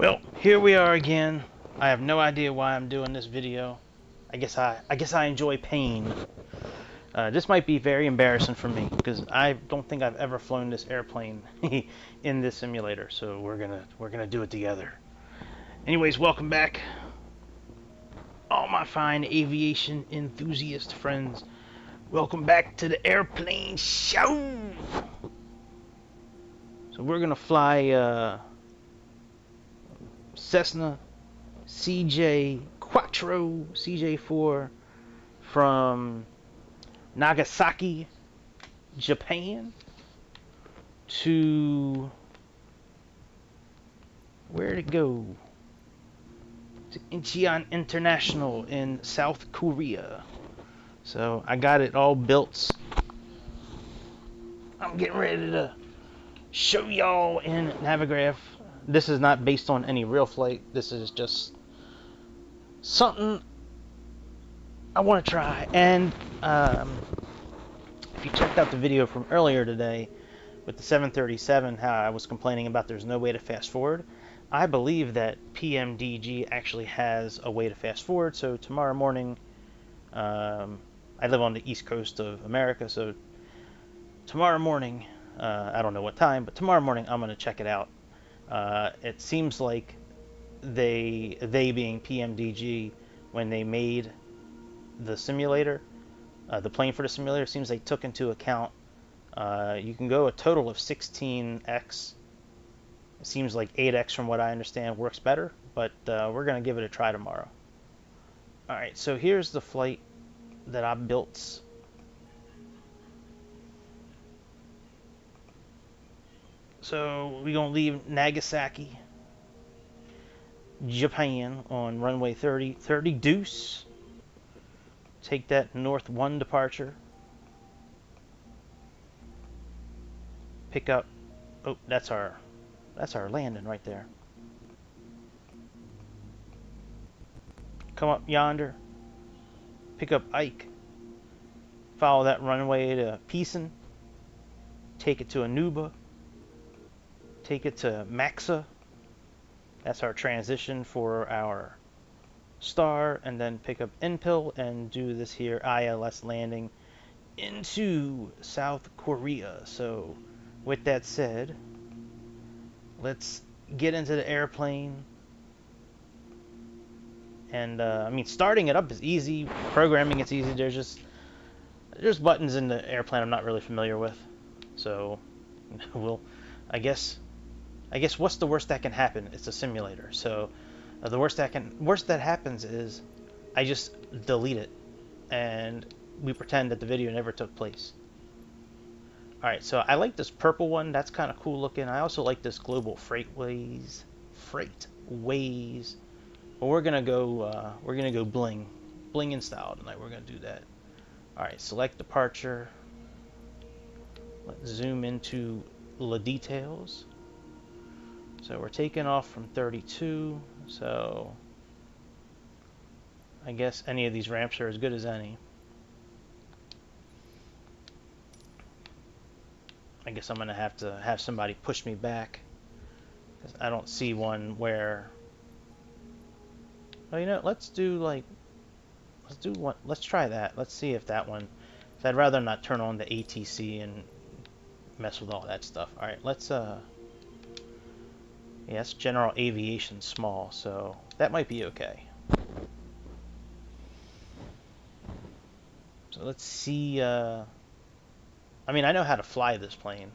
Well, here we are again. I have no idea why I'm doing this video. I guess I enjoy pain. This might be very embarrassing for me because I don't think I've ever flown this airplane in this simulator. So we're gonna do it together. Anyways, welcome back, all my fine aviation enthusiast friends. Welcome back to the airplane show. So we're gonna fly Cessna CJ4 CJ4 from Nagasaki, Japan to where'd it go? To Incheon International in South Korea. So I got it all built. I'm getting ready to show y'all in Navigraph. This is not based on any real flight. This is just something I want to try. And if you checked out the video from earlier today with the 737, how I was complaining about there's no way to fast forward, I believe that PMDG actually has a way to fast forward. So tomorrow morning, I live on the East Coast of America, so tomorrow morning, I don't know what time, but tomorrow morning I'm going to check it out. It seems like they being PMDG, when they made the simulator, the plane for the simulator, seems they took into account you can go a total of 16x. It seems like 8x, from what I understand, works better, but we're going to give it a try tomorrow. Alright, so here's the flight that I built. So we're going to leave Nagasaki, Japan on runway 30 deuce. Take that north 1 departure. Pick up, oh, that's our landing right there. Come up yonder, pick up Ike, follow that runway to Peason, take it to Anuba, take it to Maxa. That's our transition for our star, and then pick up Inpil and do this here ILS landing into South Korea. So with that said, let's get into the airplane. And I mean, starting it up is easy, programming it's easy. There's buttons in the airplane I'm not really familiar with, so we'll I guess what's the worst that can happen? It's a simulator. So the worst that happens is I just delete it and we pretend that the video never took place. Alright, so I like this purple one. That's kind of cool looking. I also like this global freightways. But we're gonna go bling in style tonight. We're gonna do that. Alright, select departure. Let's zoom into the details. So we're taking off from 32. So I guess any of these ramps are as good as any. I guess I'm gonna have to have somebody push me back, because I don't see one where. Oh, you know, let's do one. Let's try that. Let's see if that one. So I'd rather not turn on the ATC and mess with all that stuff. All right, let's yeah, it's general aviation small, so that might be okay. So let's see. I mean, I know how to fly this plane.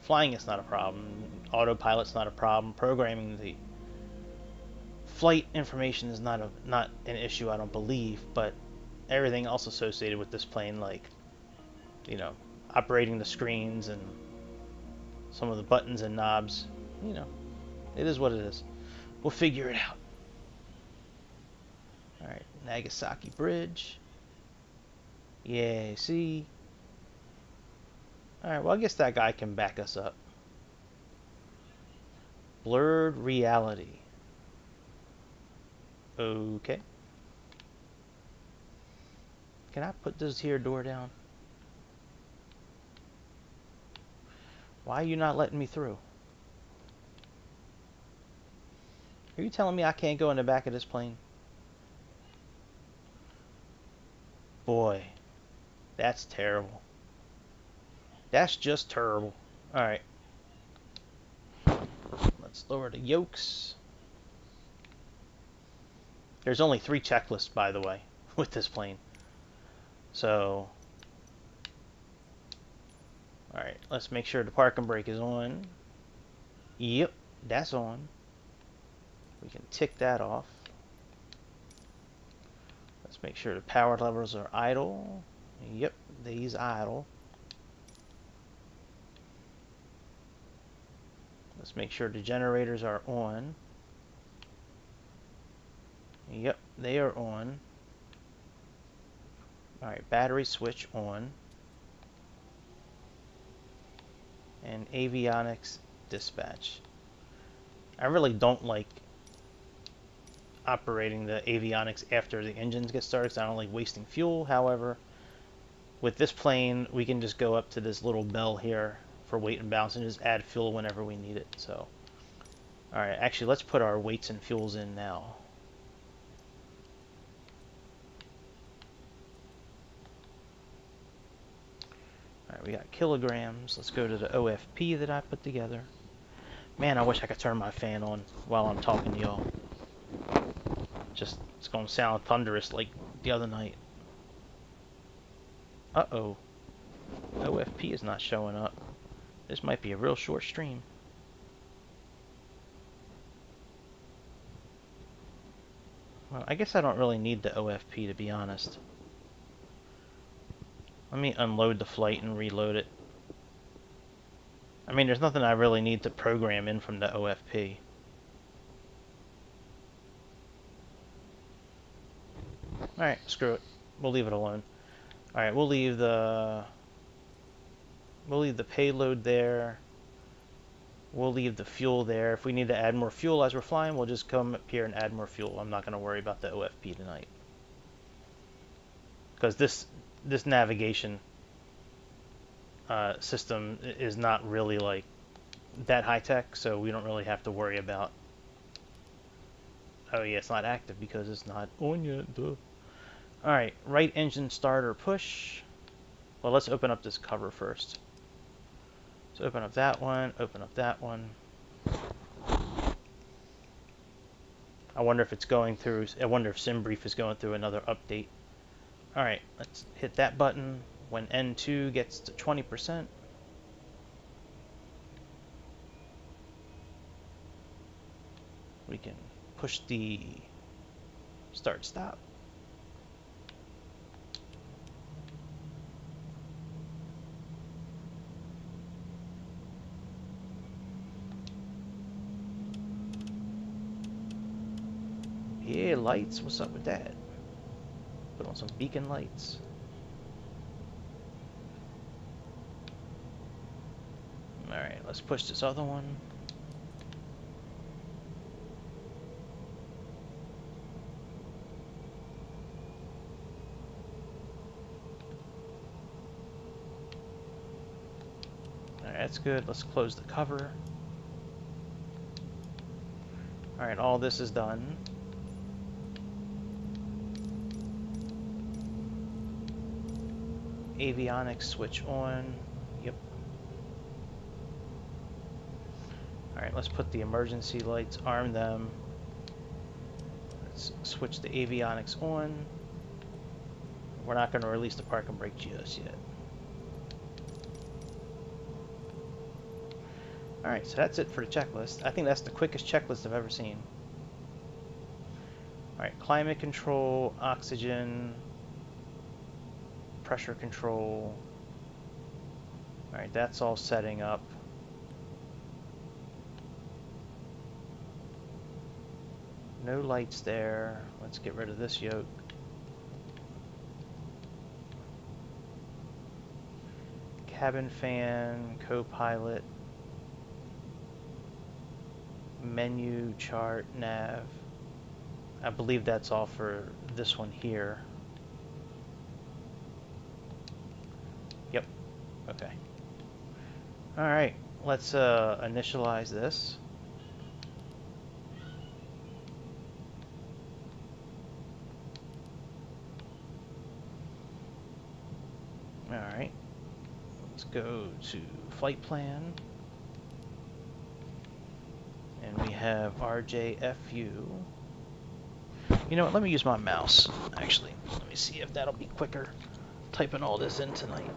Flying is not a problem. Autopilot's not a problem. Programming the flight information is not an issue, I don't believe. But everything else associated with this plane, like, you know, operating the screens and some of the buttons and knobs, you know, it is what it is. We'll figure it out. All right, Nagasaki Bridge. Yeah, see. Alright, well, I guess that guy can back us up. Blurred reality. Okay. Can I put this here door down? Why are you not letting me through? Are you telling me I can't go in the back of this plane? Boy, that's terrible. That's just terrible. Alright. Let's lower the yokes. There's only 3 checklists, by the way, with this plane. So, alright, let's make sure the parking brake is on. Yep, that's on. We can tick that off. Let's make sure the power levers are idle. Yep, these idle. Let's make sure the generators are on. Yep, they are on. Alright, battery switch on. And avionics dispatch. I really don't like operating the avionics after the engines get started because I don't like wasting fuel. However, with this plane, we can just go up to this little bell here for weight and balance and just add fuel whenever we need it. So, alright, actually, let's put our weights and fuels in now. Alright, we got kilograms. Let's go to the OFP that I put together. Man, I wish I could turn my fan on while I'm talking to y'all. Just, it's going to sound thunderous like the other night. Uh-oh. OFP is not showing up. This might be a real short stream. Well, I guess I don't really need the OFP, to be honest. Let me unload the flight and reload it. I mean, there's nothing I really need to program in from the OFP. Alright, screw it. We'll leave it alone. Alright, we'll leave the payload there. We'll leave the fuel there. If we need to add more fuel as we're flying, we'll just come up here and add more fuel. I'm not going to worry about the OFP tonight. Because this navigation system is not really like that high tech, so we don't really have to worry about. Oh yeah, it's not active because it's not on yet. Duh. All right, right engine starter push. Well, let's open up this cover first. So open up that one. Open up that one. I wonder if it's going through. I wonder if SimBrief is going through another update. All right, let's hit that button. When N2 gets to 20%, we can push the start stop. Yeah, lights. What's up with that? Put on some beacon lights. Alright, let's push this other one. Alright, that's good. Let's close the cover. Alright, all this is done. Avionics switch on. Yep. Alright, let's put the emergency lights, arm them. Let's switch the avionics on. We're not going to release the parking brake just yet. Alright, so that's it for the checklist. I think that's the quickest checklist I've ever seen. Alright, climate control, oxygen, pressure control. Alright, that's all setting up. No lights there. Let's get rid of this yoke. Cabin fan, co-pilot, menu, chart, nav. I believe that's all for this one here. Yep. Okay. Alright, let's initialize this. go to flight plan. And we have RJFU. You know what, let me use my mouse, actually. Let me see if that'll be quicker, typing all this in tonight.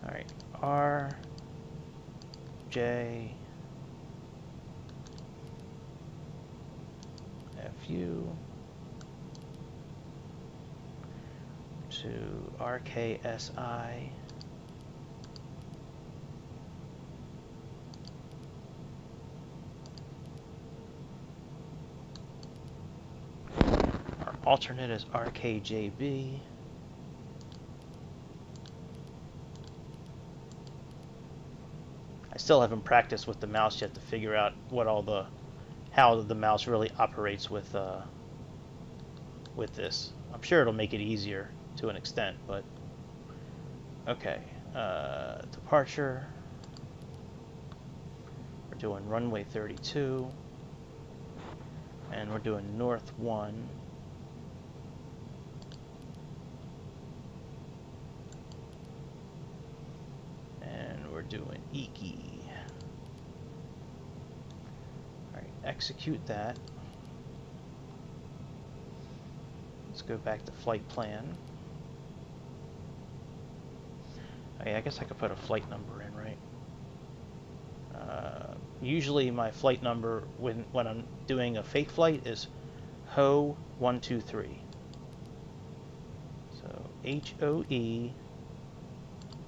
Alright, RJFU to RKSI. Our alternate is RKJB. I still haven't practiced with the mouse yet to figure out what how the mouse really operates with this. I'm sure it'll make it easier to an extent, but okay. Departure. We're doing runway 32, and we're doing north 1. And we're doing EKI. Alright, execute that. Let's go back to flight plan. Okay, I guess I could put a flight number in, right? Usually my flight number when I'm doing a fake flight is HOE 123. So HOE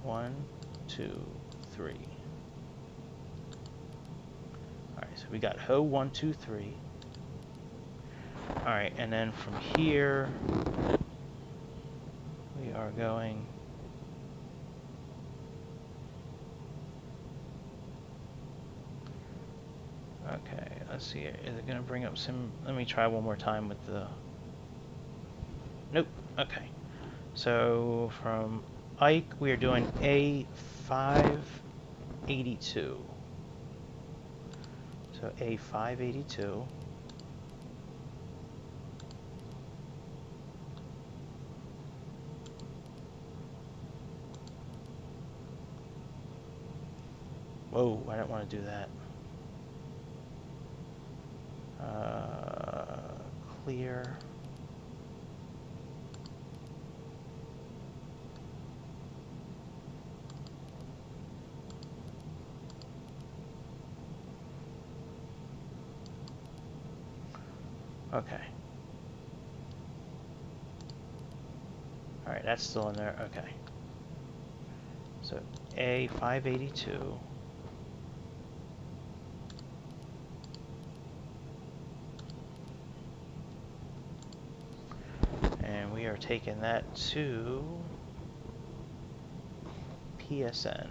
123. Alright, so we got HOE 123. Alright, and then from here we are going okay, let's see, is it going to bring up some, let me try one more time with the, nope, okay. So from Ike, we are doing A582. So A582. Whoa, I don't want to do that. Clear. Okay. Alright, that's still in there. Okay. So A582. And we are taking that to PSN.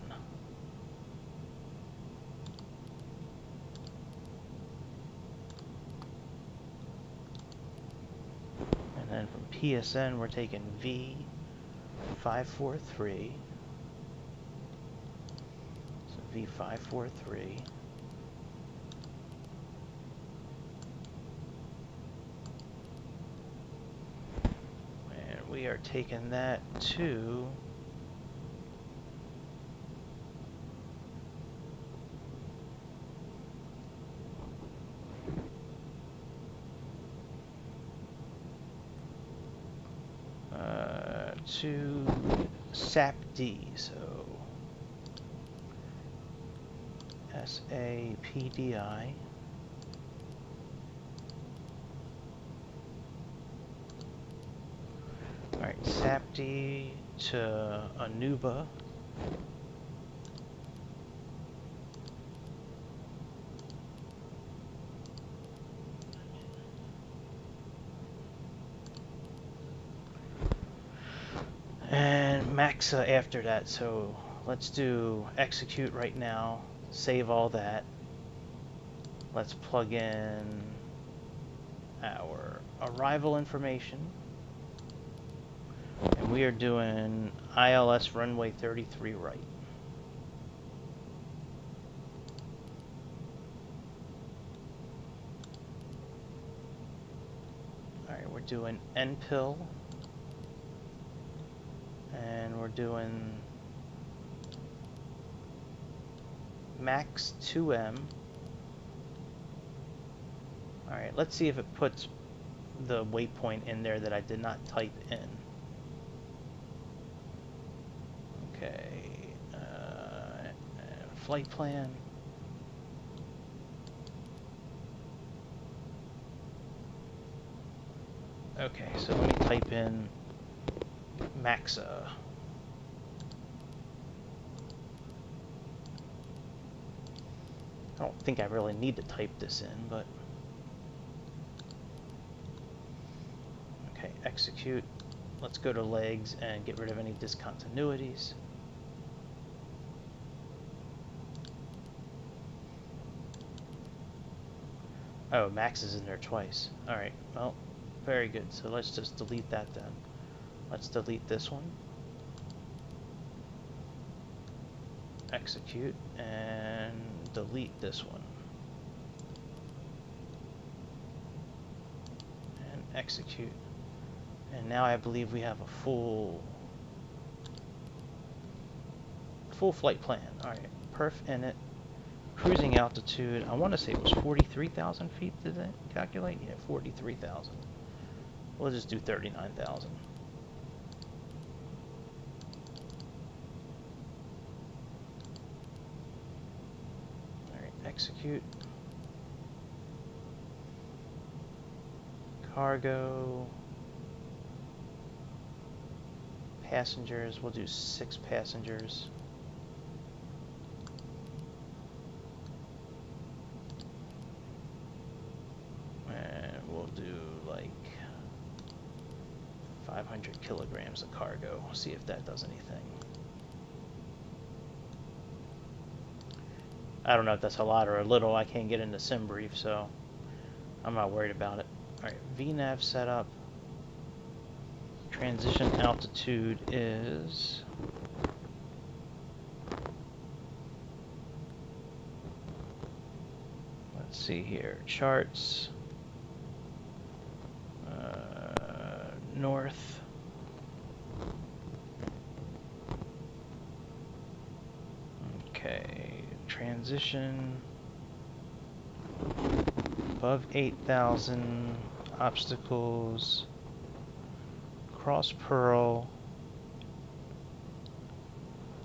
And then from PSN, we're taking V543. So V543. And we are taking that to SAPD, so SAPDI. Alright, SAPD to Anuba. And Maxa after that, so let's do execute right now, save all that. Let's plug in our arrival information. And we are doing ILS runway 33 right. Alright, we're doing NPIL. And we're doing max 2M. Alright, let's see if it puts the waypoint in there that I did not type in. Okay, flight plan. Okay, so let me type in Maxa. I don't think I really need to type this in, but okay, execute. Let's go to legs and get rid of any discontinuities. Oh, Max is in there twice. Alright, well, very good. So let's just delete that then. Let's delete this one. Execute and delete this one. And execute. And now I believe we have a full flight plan. Alright, perf init. Cruising altitude, I want to say it was 43,000 feet, did it calculate? Yeah, 43,000. We'll just do 39,000. Alright, execute. Cargo. Passengers, we'll do 6 passengers. Do like 500 kilograms of cargo. See if that does anything. I don't know if that's a lot or a little. I can't get into sim brief, so I'm not worried about it. Alright, VNAV setup. Transition altitude is let's see here. Charts. North. Okay, transition above 8,000, obstacles, cross Pearl.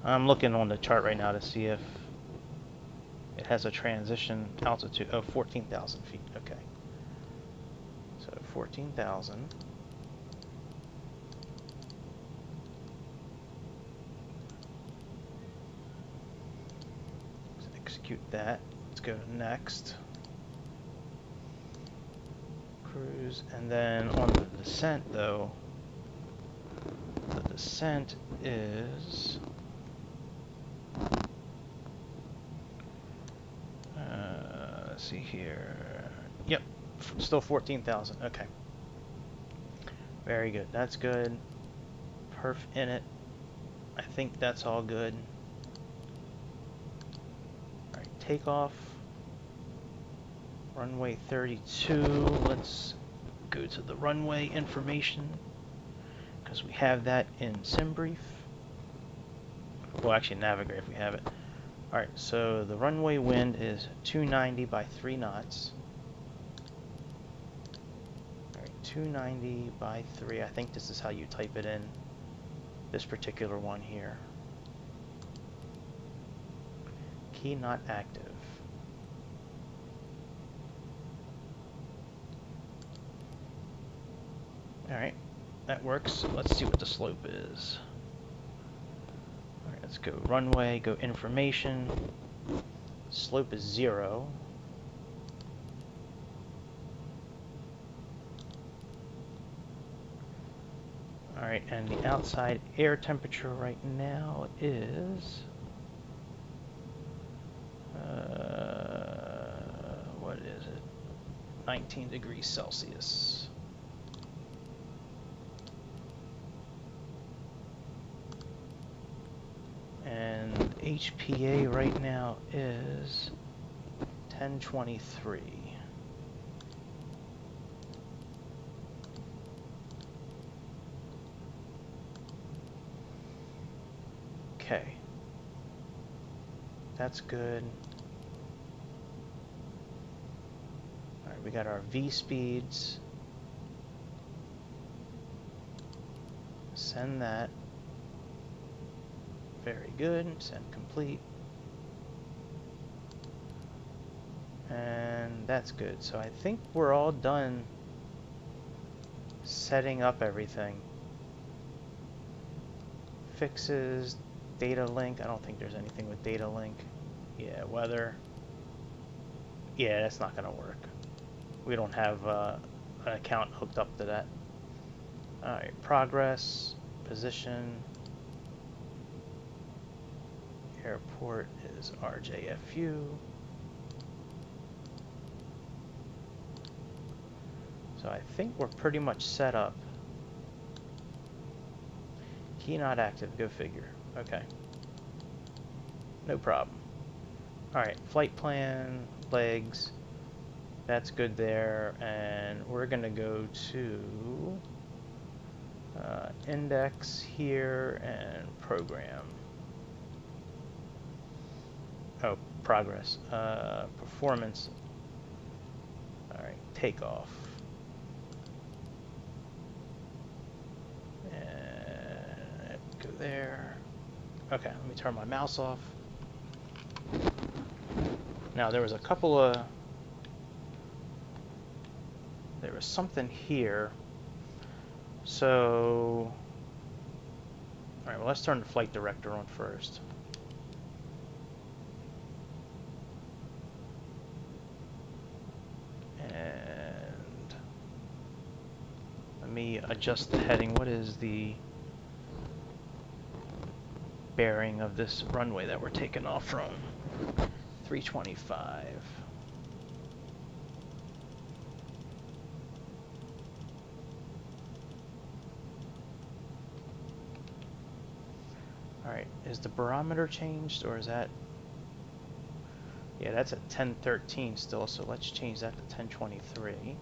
I'm looking on the chart right now to see if it has a transition altitude of 14,000 feet. Okay, so 14,000. That. Let's go to next. Cruise, and then on the descent though, the descent is let's see here. Yep, still 14,000. Okay, very good. That's good. Perf init. I think that's all good. Takeoff, runway 32. Let's go to the runway information because we have that in SimBrief. Well, actually, Navigraph if we have it. Alright, so the runway wind is 290 by 3 knots. Alright, 290 by 3. I think this is how you type it in. This particular one here. Key not active. Alright, that works. Let's see what the slope is. Alright, let's go runway, go information. Slope is 0. Alright, and the outside air temperature right now is what is it? 19 degrees Celsius. And HPA right now is 1023. Okay. That's good. Alright, we got our V speeds. Send that. Very good. Send complete. And that's good. So I think we're all done setting up everything. Fixes, data link. I don't think there's anything with data link. Yeah, weather. Yeah, that's not going to work. We don't have an account hooked up to that. Alright, progress, position. Airport is RJFU. So I think we're pretty much set up. Key not active, go figure. Okay. No problem. Alright, flight plan, legs. That's good there. And we're going to go to index here and program. Oh, progress. Performance. Alright, takeoff. And go there. Okay, let me turn my mouse off. Now there was a couple of... There was something here. So... Alright, well let's turn the flight director on first. And... Let me adjust the heading. What is the bearing of this runway that we're taking off from? 325. Alright, is the barometer changed, or is that... Yeah, that's at 1013 still, so let's change that to 1023.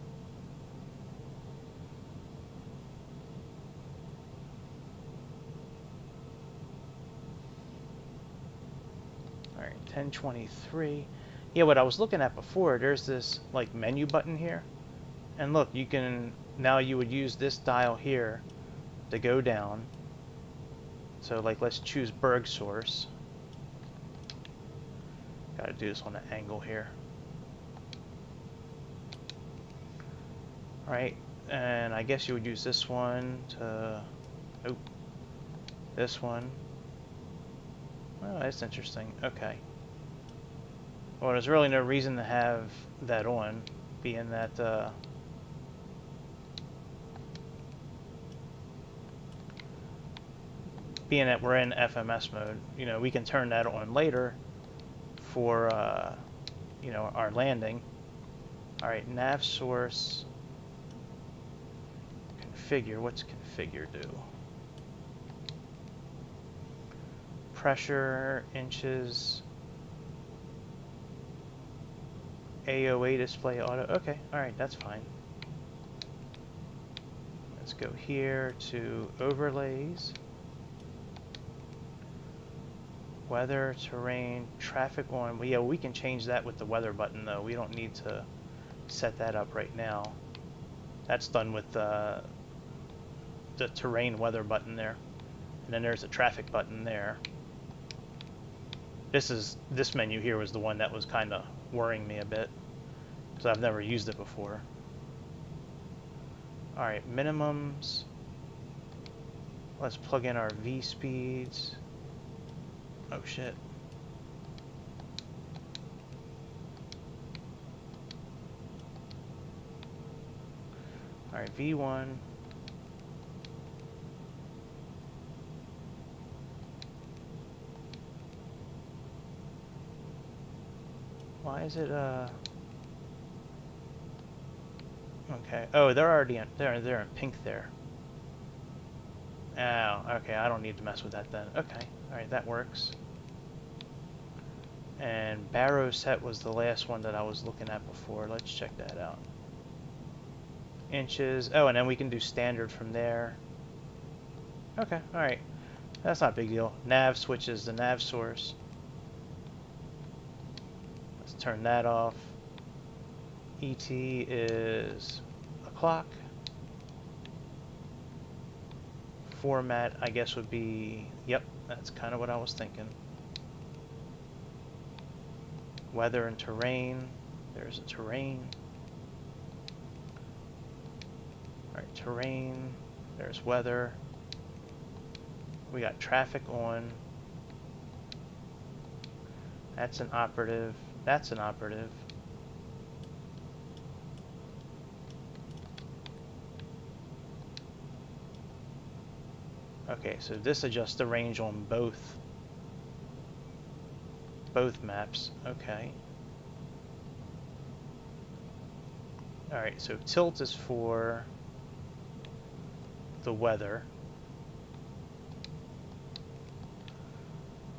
Alright, 1023. Yeah, what I was looking at before, there's this like menu button here. And look, you can... Now you would use this dial here to go down. So like let's choose Berg source. Gotta do this on an angle here. Alright, and I guess you would use this one to... Oh, this one. Oh, that's interesting. Okay. Well, there's really no reason to have that on, being that... being that we're in FMS mode. You know, we can turn that on later for, you know, our landing. Alright, nav source, configure. What's configure do? Pressure, inches, AOA display auto. Okay, alright, that's fine. Let's go here to overlays. Weather, terrain, traffic on. Well, yeah, we can change that with the weather button though. We don't need to set that up right now. That's done with the terrain weather button there. And then there's a traffic button there. This menu here was the one that was kind of worrying me a bit, because I've never used it before. Alright, minimums. Let's plug in our V speeds. Oh shit. Alright, V1. Why is it okay. Oh, they're already in, they're in pink there. Oh, okay, I don't need to mess with that then. Okay, alright, that works. And Barrow set was the last one that I was looking at before. Let's check that out. Inches. Oh, and then we can do standard from there. Okay, alright. That's not a big deal. Nav switches the nav source. Let's turn that off. ET is o'clock. Format, I guess, would be, yep, that's kind of what I was thinking. Weather and terrain. There's a terrain. Alright, terrain. There's weather. We got traffic on. That's an operative. That's an operative. Okay, so this adjusts the range on both maps. Okay. Alright, so tilt is for the weather.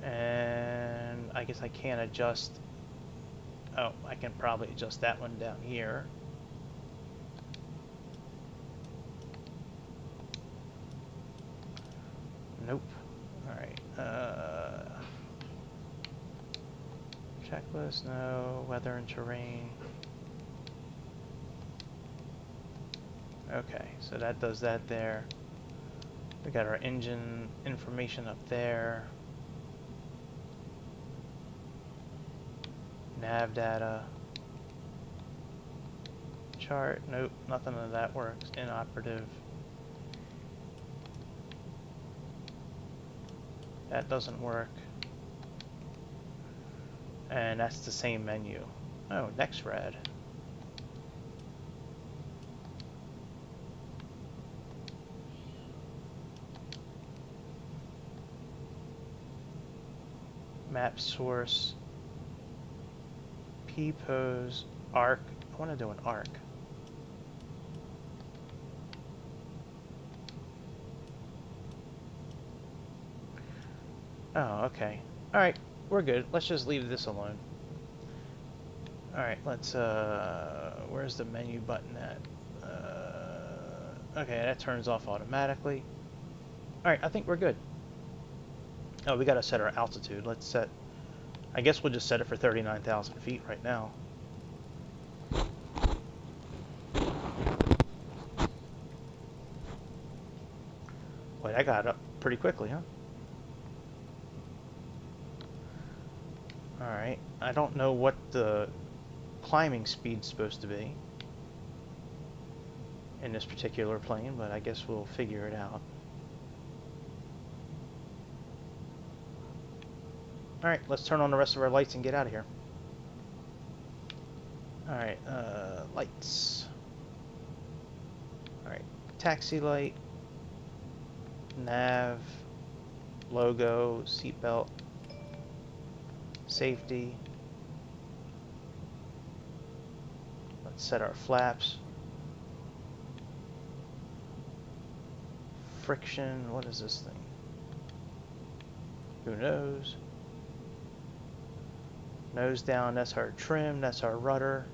And I guess I can't adjust. Oh, I can probably adjust that one down here. Nope. Alright. Checklist, no. Weather and terrain. Okay, so that does that there. We got our engine information up there. Nav data. Chart, nope, nothing of that works. Inoperative. That doesn't work. And that's the same menu. Oh, next rad. Map source. P-pose. Arc. I want to do an arc. Oh, okay. Alright, we're good. Let's just leave this alone. Alright, let's, where's the menu button at? Okay, that turns off automatically. Alright, I think we're good. Oh, we gotta set our altitude. Let's set, I guess we'll just set it for 39,000 feet right now. Wait, I got up pretty quickly, huh? Alright, I don't know what the climbing speed's supposed to be in this particular plane, but I guess we'll figure it out. Alright, let's turn on the rest of our lights and get out of here. Alright, lights. Alright, taxi light, nav, logo, seatbelt, safety. Let's set our flaps. Friction, what is this thing? Who knows? Nose down, that's our trim, that's our rudder.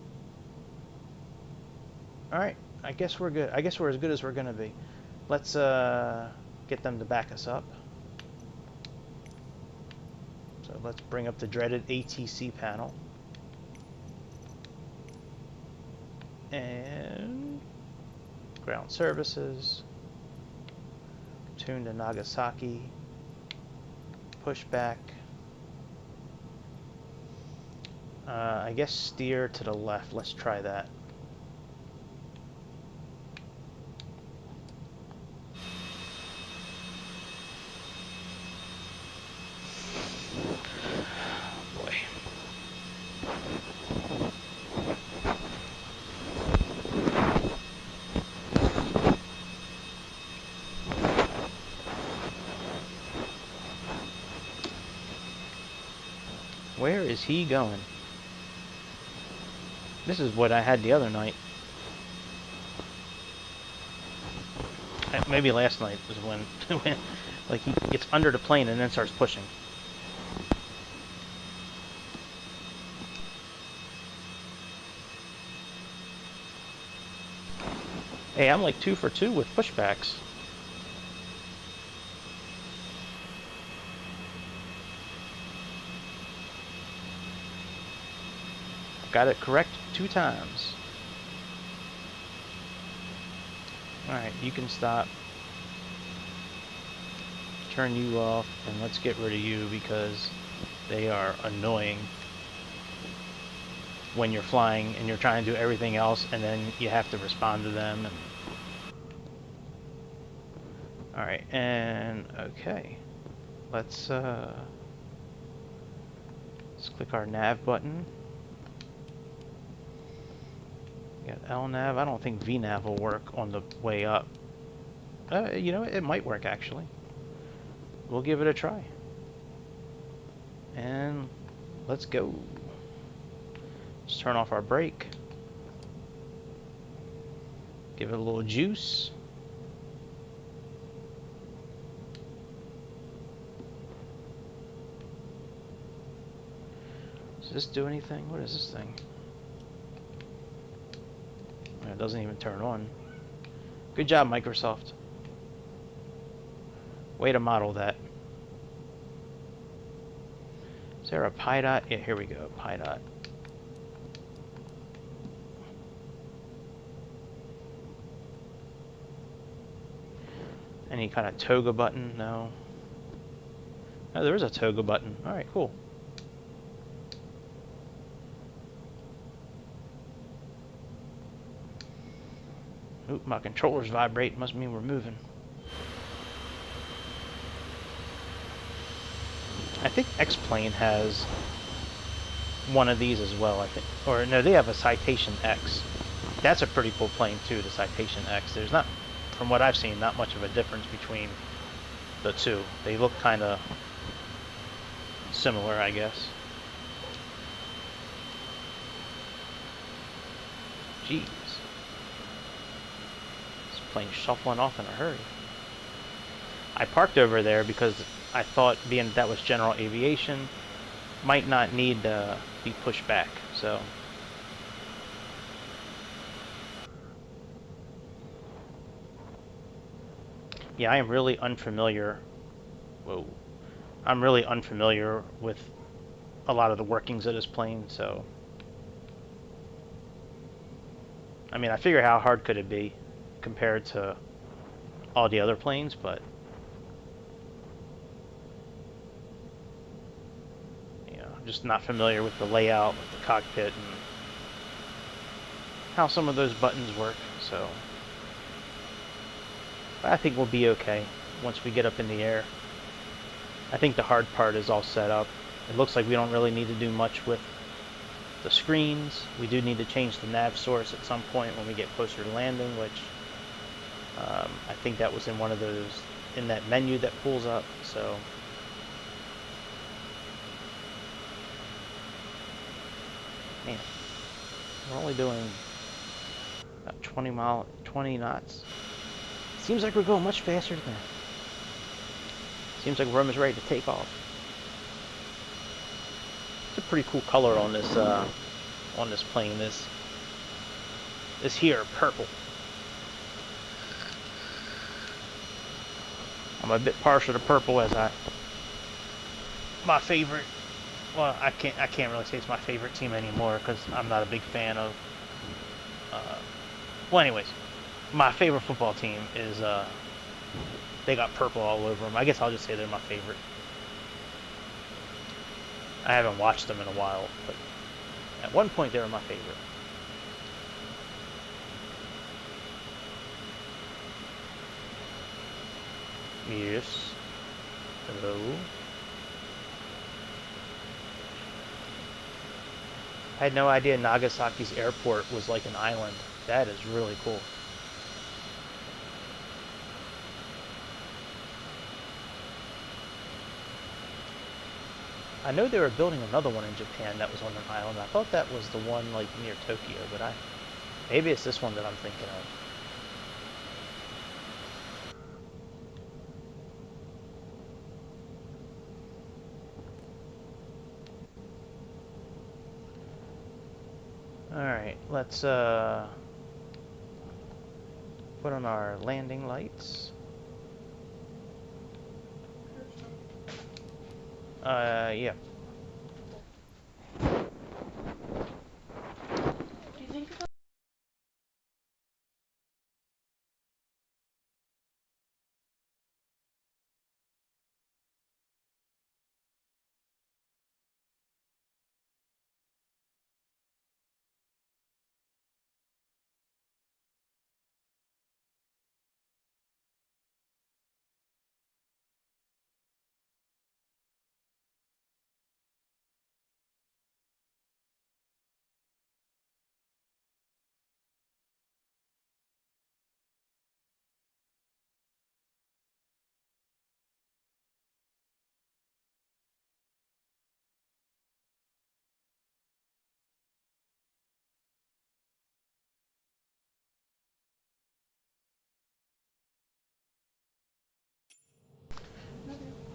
Alright, I guess we're good. I guess we're as good as we're gonna be. Let's get them to back us up. So let's bring up the dreaded ATC panel. And ground services. Tune to Nagasaki. Pushback. I guess steer to the left. Let's try that. Boy. Where is he going? This is what I had the other night. Maybe last night was when like he gets under the plane and then starts pushing. Hey, I'm like 2 for 2 with pushbacks. Got it correct 2 times. Alright, you can stop. Turn you off, and let's get rid of you because they are annoying when you're flying and you're trying to do everything else and then you have to respond to them. Alright, and okay. Let's click our nav button. We got LNav. I don't think VNav will work on the way up. You know, it might work actually. We'll give it a try. And let's go. Let's turn off our brake. Give it a little juice. Does this do anything? What is this thing? It doesn't even turn on. Good job, Microsoft. Way to model that. Is there a pi dot? Yeah, here we go, pi dot. Any kind of toga button? No. Oh, there is a toga button. Alright, cool. Oop, my controller's vibrate. Must mean we're moving. I think X-Plane has one of these as well, I think. Or no, they have a Citation X. That's a pretty cool plane too, the Citation X. There's not, from what I've seen, not much of a difference between the two. They look kind of similar, I guess. Jeez. This plane's shuffling off in a hurry. I parked over there because I thought, being that was general aviation, might not need to be pushed back, so. Yeah, I am really unfamiliar. Whoa. I'm really unfamiliar with a lot of the workings of this plane, so. I mean, I figure how hard could it be compared to all the other planes, but. Just not familiar with the layout of the cockpit and how some of those buttons work, so I think we'll be okay once we get up in the air. I think the hard part is all set up. It looks like we don't really need to do much with the screens. We do need to change the nav source at some point when we get closer to landing, which I think that was in one of those, in that menu that pulls up, so. Man, we're only doing about 20 knots. Seems like we're going much faster than that. Seems like we're almost ready to take off. It's a pretty cool color on this plane. This here purple. I'm a bit partial to purple as my favorite. Well, I can't really say it's my favorite team anymore because I'm not a big fan of. Well, anyways, my favorite football team is. They got purple all over them. I guess I'll just say they're my favorite. I haven't watched them in a while, but at one point they were my favorite. Yes. Hello. I had no idea Nagasaki's airport was like an island. That is really cool. I know they were building another one in Japan that was on an island. I thought that was the one like near Tokyo, but maybe it's this one that I'm thinking of. Alright, let's put on our landing lights. Yeah.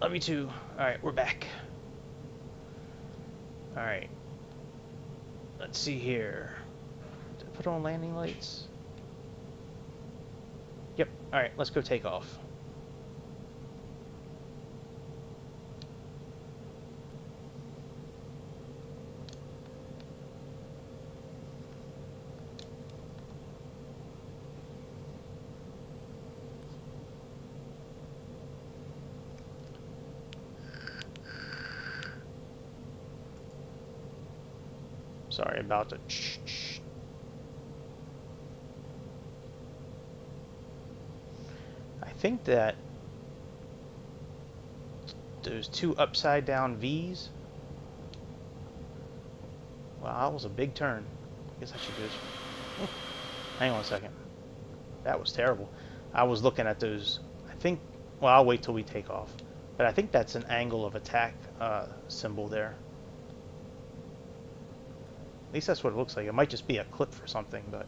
Love you too. Alright, we're back. Alright. Let's see here. Did I put on landing lights? Yep. Alright, let's go take off. Sorry about the I think that those two upside down V's. Wow, that was a big turn. I guess I should just... Oh, hang on a second. That was terrible. I was looking at those. I think... Well, I'll wait till we take off. But I think that's an angle of attack symbol there. At least that's what it looks like. It might just be a clip for something, but...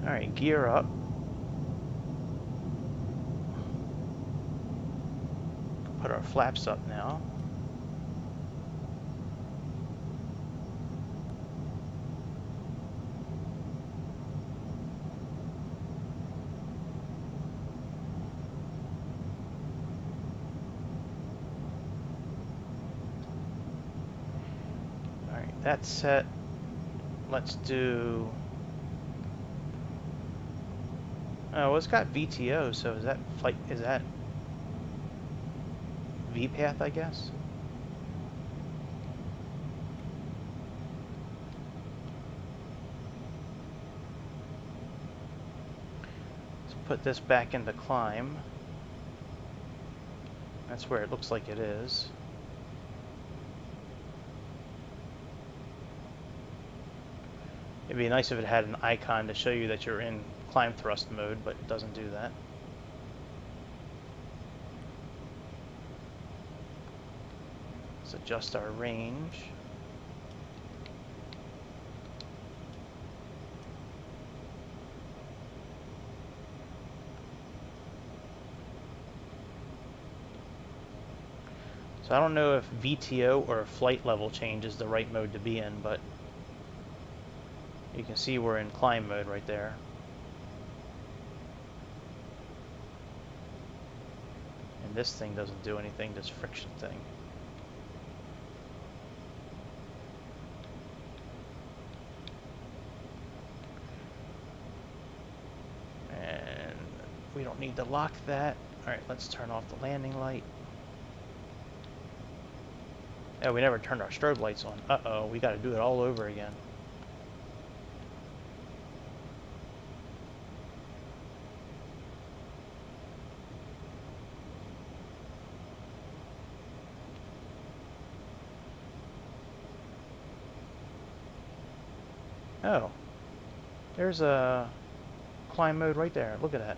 Alright, gear up. Put our flaps up now. Alright, that's set. Let's do... Oh, well, it's got VTO, so is that flight, is that VPath, I guess? Let's put this back into climb. That's where it looks like it is. It'd be nice if it had an icon to show you that you're in climb thrust mode, but it doesn't do that. Let's adjust our range. So I don't know if VTO or flight level change is the right mode to be in, but you can see we're in climb mode right there. And this thing doesn't do anything, this friction thing. And we don't need to lock that. Alright, let's turn off the landing light. Oh, we never turned our strobe lights on. Uh-oh, we gotta do it all over again. Oh, there's a climb mode right there. Look at that.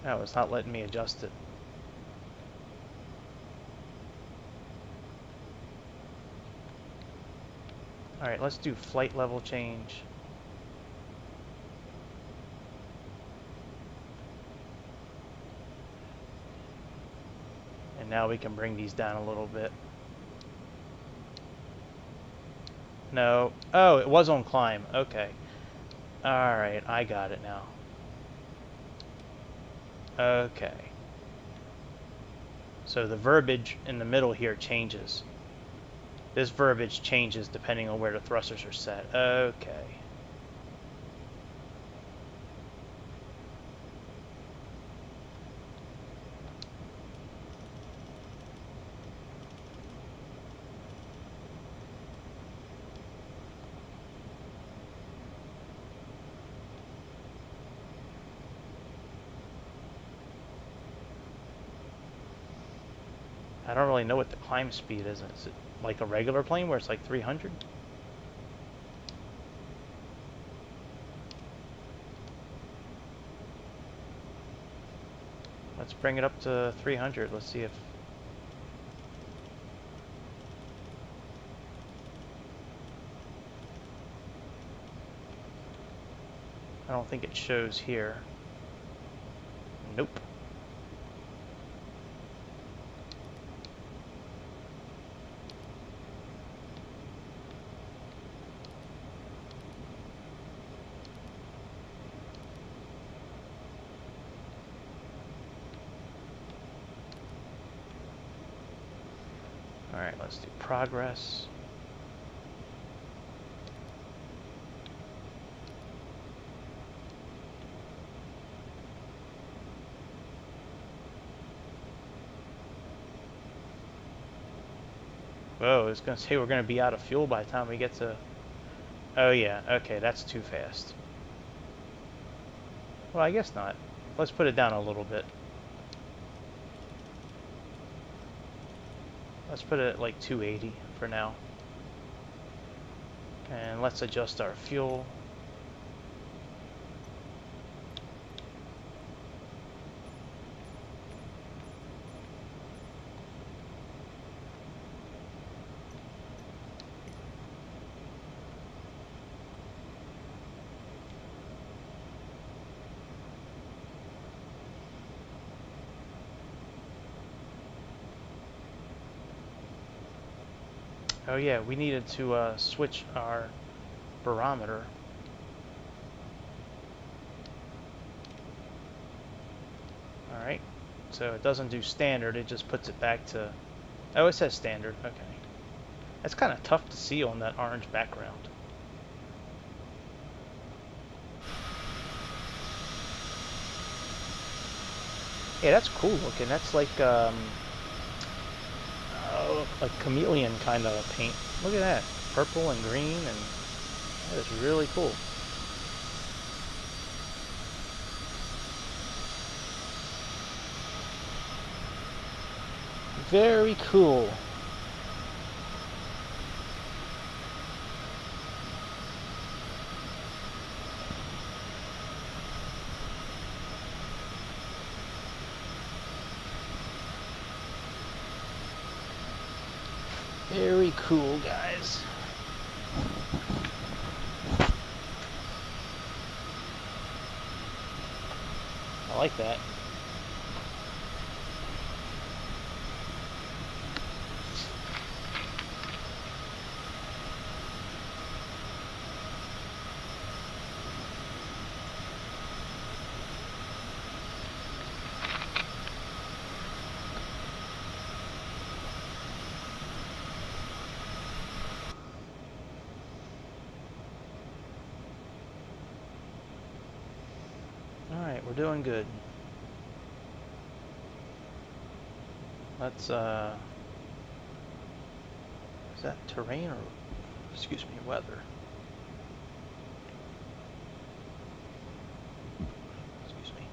Oh, it's not letting me adjust it. Alright, let's do flight level change. And now we can bring these down a little bit. No. Oh, it was on climb. Okay. Alright, I got it now. Okay. So the verbiage in the middle here changes. This verbiage changes depending on where the thrusters are set. Okay. I don't really know what the climb speed is. Is it like a regular plane where it's like 300? Let's bring it up to 300. Let's see if... I don't think it shows here. Nope. Alright, let's do progress. Whoa, I was going to say we're going to be out of fuel by the time we get to... Oh yeah, okay, that's too fast. Well, I guess not. Let's put it down a little bit. Let's put it at like 280 for now. And let's adjust our fuel. Oh yeah, we needed to switch our barometer. Alright, so it doesn't do standard, it just puts it back to... Oh, it says standard, okay. That's kind of tough to see on that orange background. Yeah, that's cool looking. That's like chameleon kind of paint. Look at that, purple and green, and that is really cool. Very cool. Very cool, guys. I like that. Alright, we're doing good. Let's, is that terrain or, excuse me, weather? Excuse me.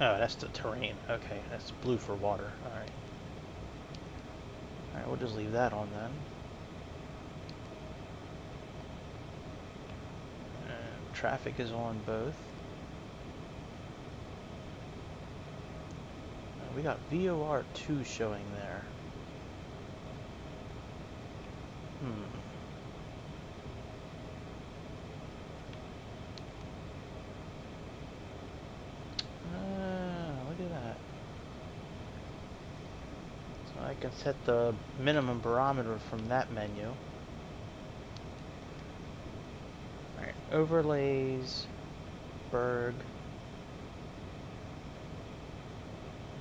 Oh, that's the terrain. Okay, that's blue for water. Alright. Alright, we'll just leave that on then. And traffic is on both. We got VOR2 showing there. Look at that. So I can set the minimum barometer from that menu. Alright, overlays, Berg,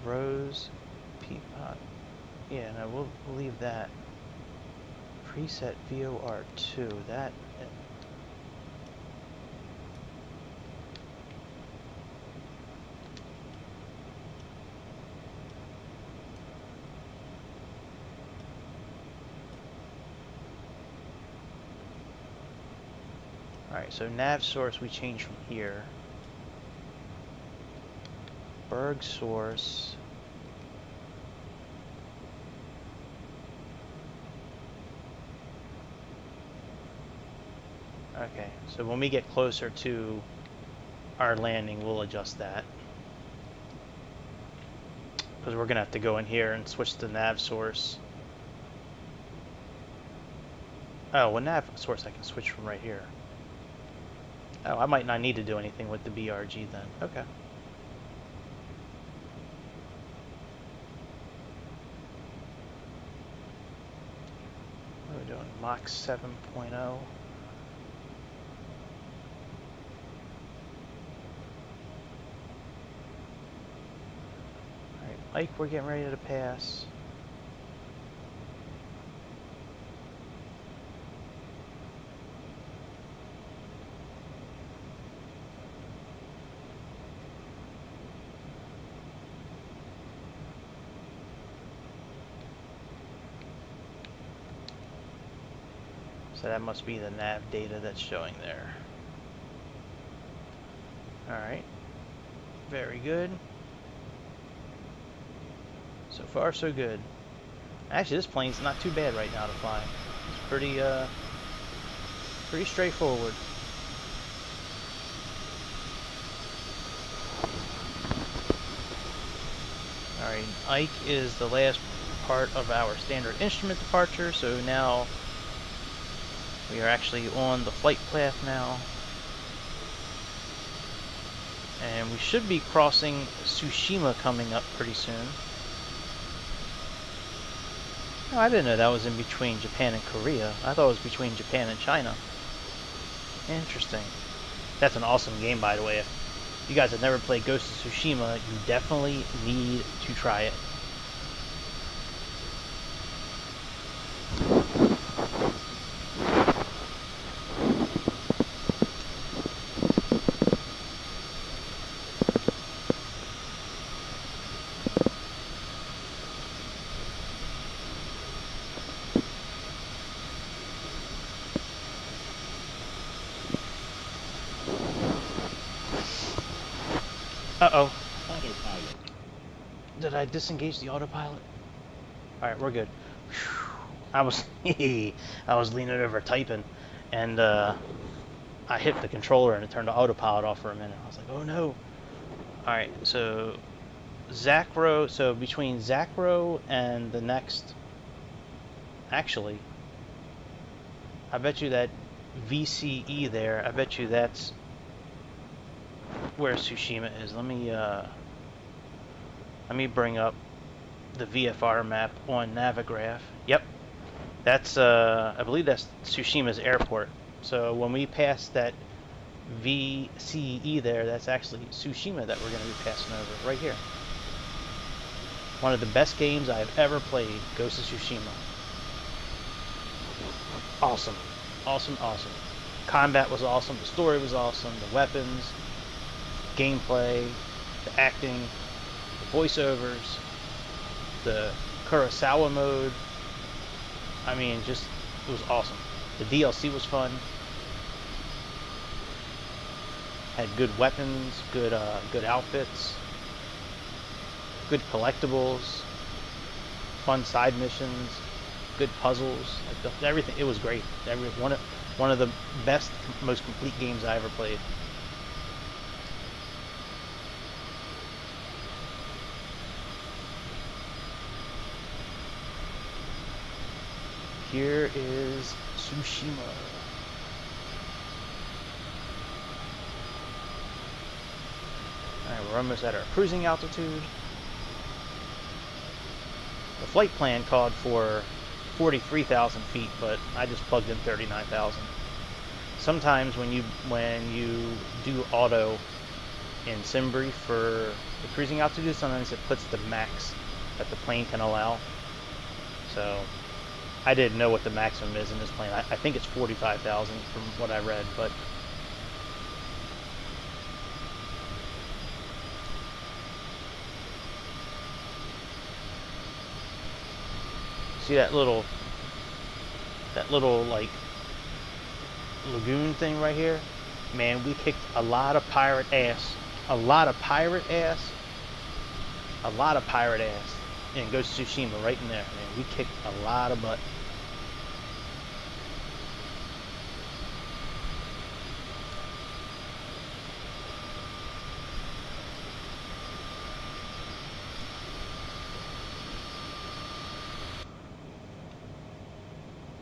Rose, Peapod. Yeah, no, we'll leave that. Preset VOR2, that... Alright, Alright, so nav source we change from here. Berg source. Okay, so when we get closer to our landing, we'll adjust that. Because we're going to have to go in here and switch the nav source. Oh, well, nav source I can switch from right here. Oh, I might not need to do anything with the BRG then. Okay. What are we doing? Mach 7.0. Ike, we're getting ready to pass. So that must be the nav data that's showing there. Alright. Very good. So far, so good. Actually, this plane's not too bad right now to fly. It's pretty straightforward. Alright, Ike is the last part of our standard instrument departure, so now we are actually on the flight path now. And we should be crossing Tsushima coming up pretty soon. Oh, I didn't know that was in between Japan and Korea. I thought it was between Japan and China. Interesting. That's an awesome game, by the way. If you guys have never played Ghost of Tsushima, you definitely need to try it. Uh-oh. Autopilot. Did I disengage the autopilot? Alright, we're good. Whew. I was leaning over typing, and I hit the controller and it turned the autopilot off for a minute. I was like, oh no. Alright, so Zacro, so between Zacro and the next, actually, I bet you that VCE there, I bet you that's where Tsushima is. Let me bring up the VFR map on Navigraph. Yep, that's I believe that's Tsushima's airport. So when we pass that VCE there, that's actually Tsushima that we're going to be passing over right here. One of the best games I've ever played, Ghost of Tsushima. Awesome, awesome, awesome. Combat was awesome. The story was awesome. The weapons, gameplay, the acting, the voiceovers, the Kurosawa mode. I mean, just, it was awesome. The DLC was fun. Had good weapons, good outfits, good collectibles, fun side missions, good puzzles, like everything. It was great. One of the best, most complete games I ever played. Here is Tsushima. Alright, we're almost at our cruising altitude. The flight plan called for 43,000 feet, but I just plugged in 39,000. Sometimes when you do auto in SimBrief for the cruising altitude, sometimes it puts the max that the plane can allow. So I didn't know what the maximum is in this plane. I think it's 45,000 from what I read, but see that little like lagoon thing right here? Man, we kicked a lot of pirate ass. A lot of pirate ass. A lot of pirate ass. And Ghost of Tsushima right in there, man. We kicked a lot of butt.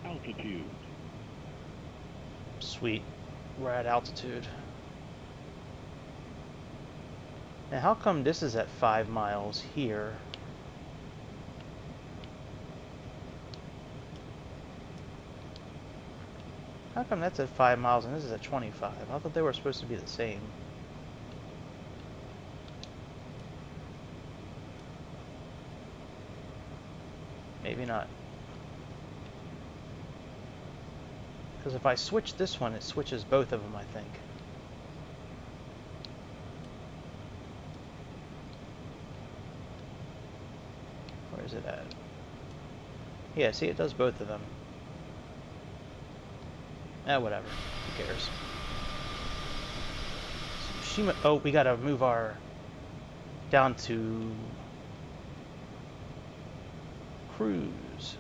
Altitude. Sweet. We're at altitude. Now, how come this is at 5 miles here? How come that's at 5 miles and this is at 25? I thought they were supposed to be the same. Maybe not. Because if I switch this one, it switches both of them, I think. Where is it at? Yeah, see, it does both of them. Whatever. Who cares? Tsushima. Oh, we gotta move our down to cruise.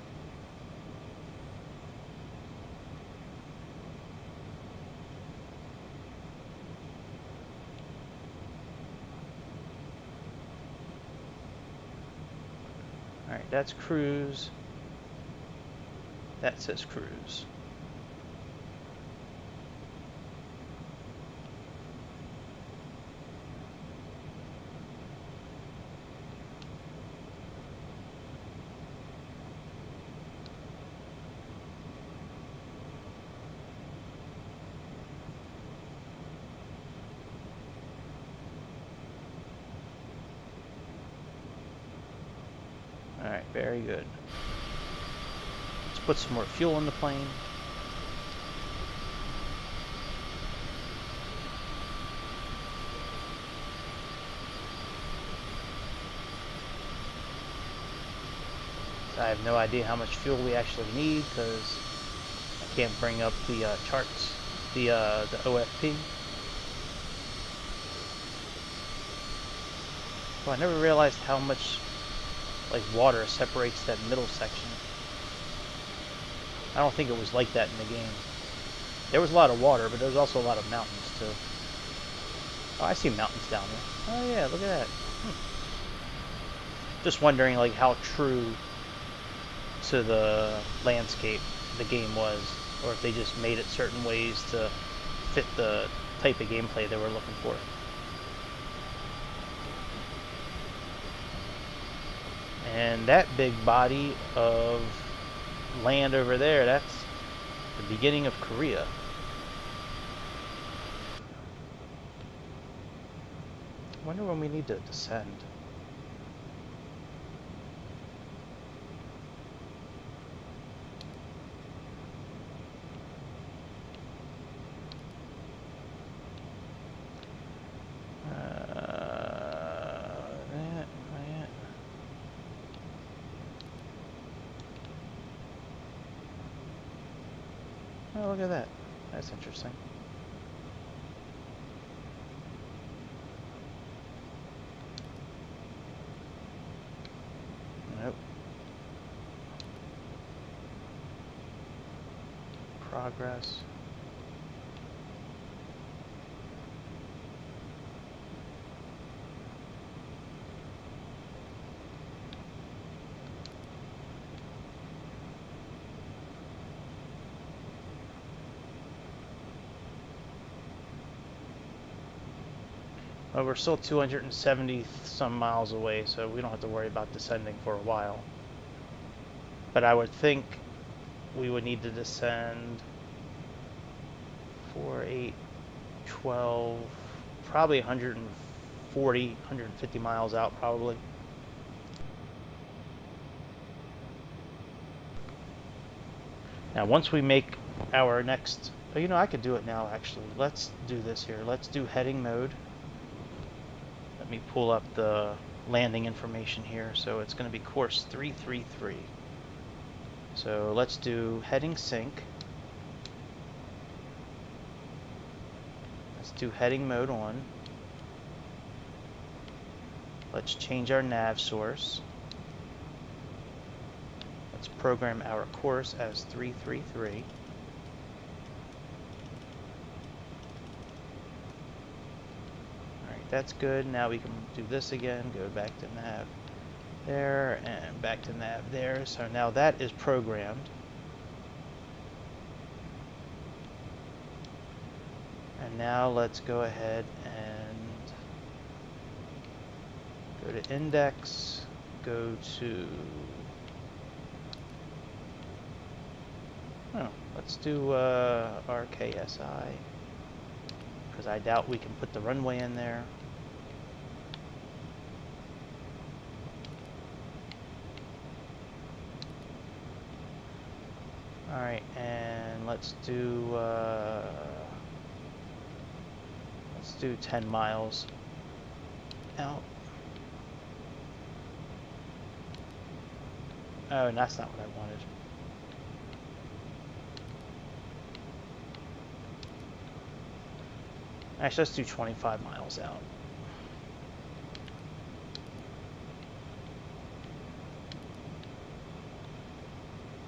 Alright, that's cruise. That says cruise. Alright, very good. Let's put some more fuel in the plane. I have no idea how much fuel we actually need because I can't bring up the charts, the OFP. Oh, I never realized how much like water separates that middle section. I don't think it was like that in the game. There was a lot of water, but there was also a lot of mountains too. Oh, I see mountains down there. Oh yeah, look at that. Just wondering like how true to the landscape the game was, or if they just made it certain ways to fit the type of gameplay they were looking for. And that big body of land over there, that's the beginning of Korea. I wonder when we need to descend. Oh, look at that. That's interesting. Nope. Progress. Well, we're still 270 some miles away, so we don't have to worry about descending for a while. But I would think we would need to descend 4, 8, 12, probably 140, 150 miles out, probably. Now, once we make our next... Oh, you know, I could do it now, actually. Let's do this here. Let's do heading mode. Let me pull up the landing information here. So it's going to be course 333. So let's do heading sync. do heading mode on. Let's change our nav source. Let's program our course as 333. Alright, that's good. Now we can do this again. Go back to nav there and back to nav there. So now that is programmed. And now let's go ahead and go to index, go to, let's do RKSI, because I doubt we can put the runway in there. Alright, and let's do 10 miles out. Oh, and that's not what I wanted. Actually, let's do 25 miles out.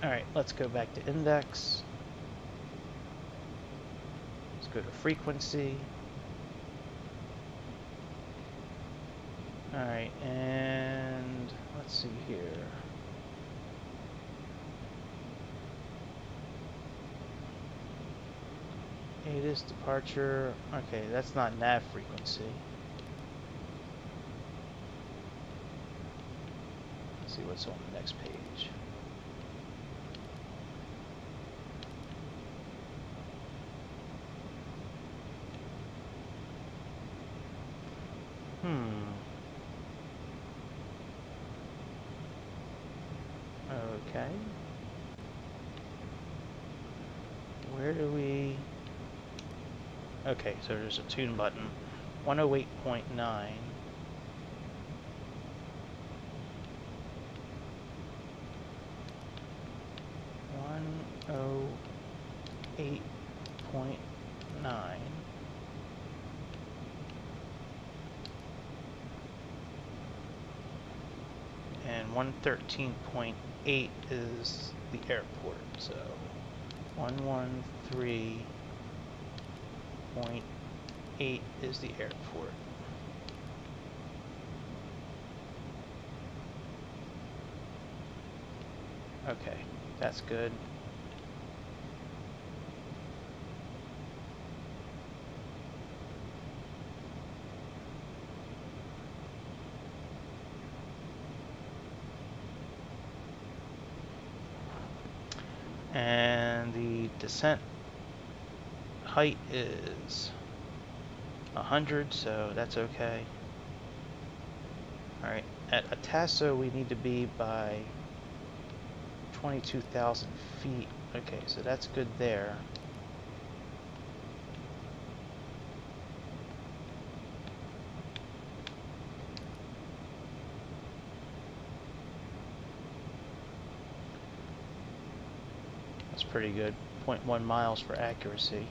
Alright, let's go back to index. Let's go to frequency. Alright, and let's see here. ATIS departure. Okay, that's not nav frequency. Let's see what's on the next page. Okay. Where do we... Okay, so there's a tune button. 108.9. 108.9. And 113.8 is the airport, so 113.8 is the airport. Okay, that's good. And the descent height is 100, so that's okay. Alright, at Atasso we need to be by 22,000 feet. Okay, so that's good there. That's pretty good. 0.1 miles for accuracy.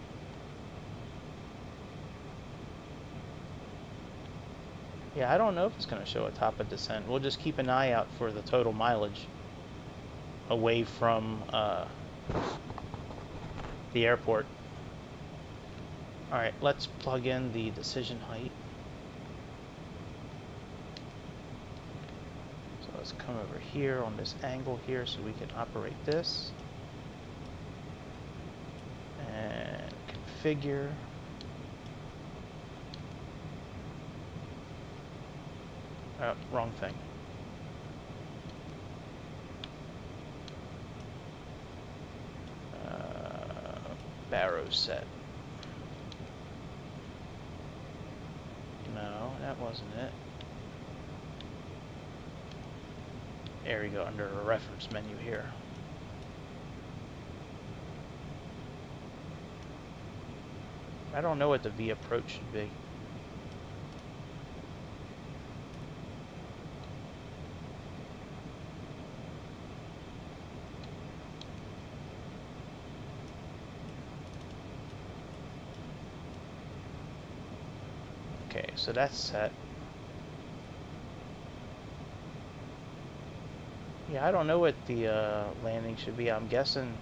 Yeah, I don't know if it's going to show a top of descent. We'll just keep an eye out for the total mileage away from the airport. Alright, let's plug in the decision height. So let's come over here on this angle here so we can operate this. And configure. Oh, wrong thing. Barrow set. No, that wasn't it. There we go, under a reference menu here. I don't know what the V approach should be. Okay, so that's set. Yeah, I don't know what the landing should be. I'm guessing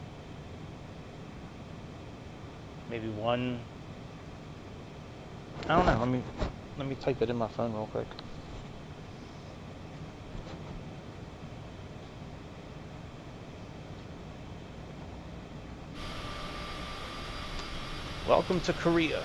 maybe one. I don't know. Let me type it in my phone real quick. Welcome to Korea.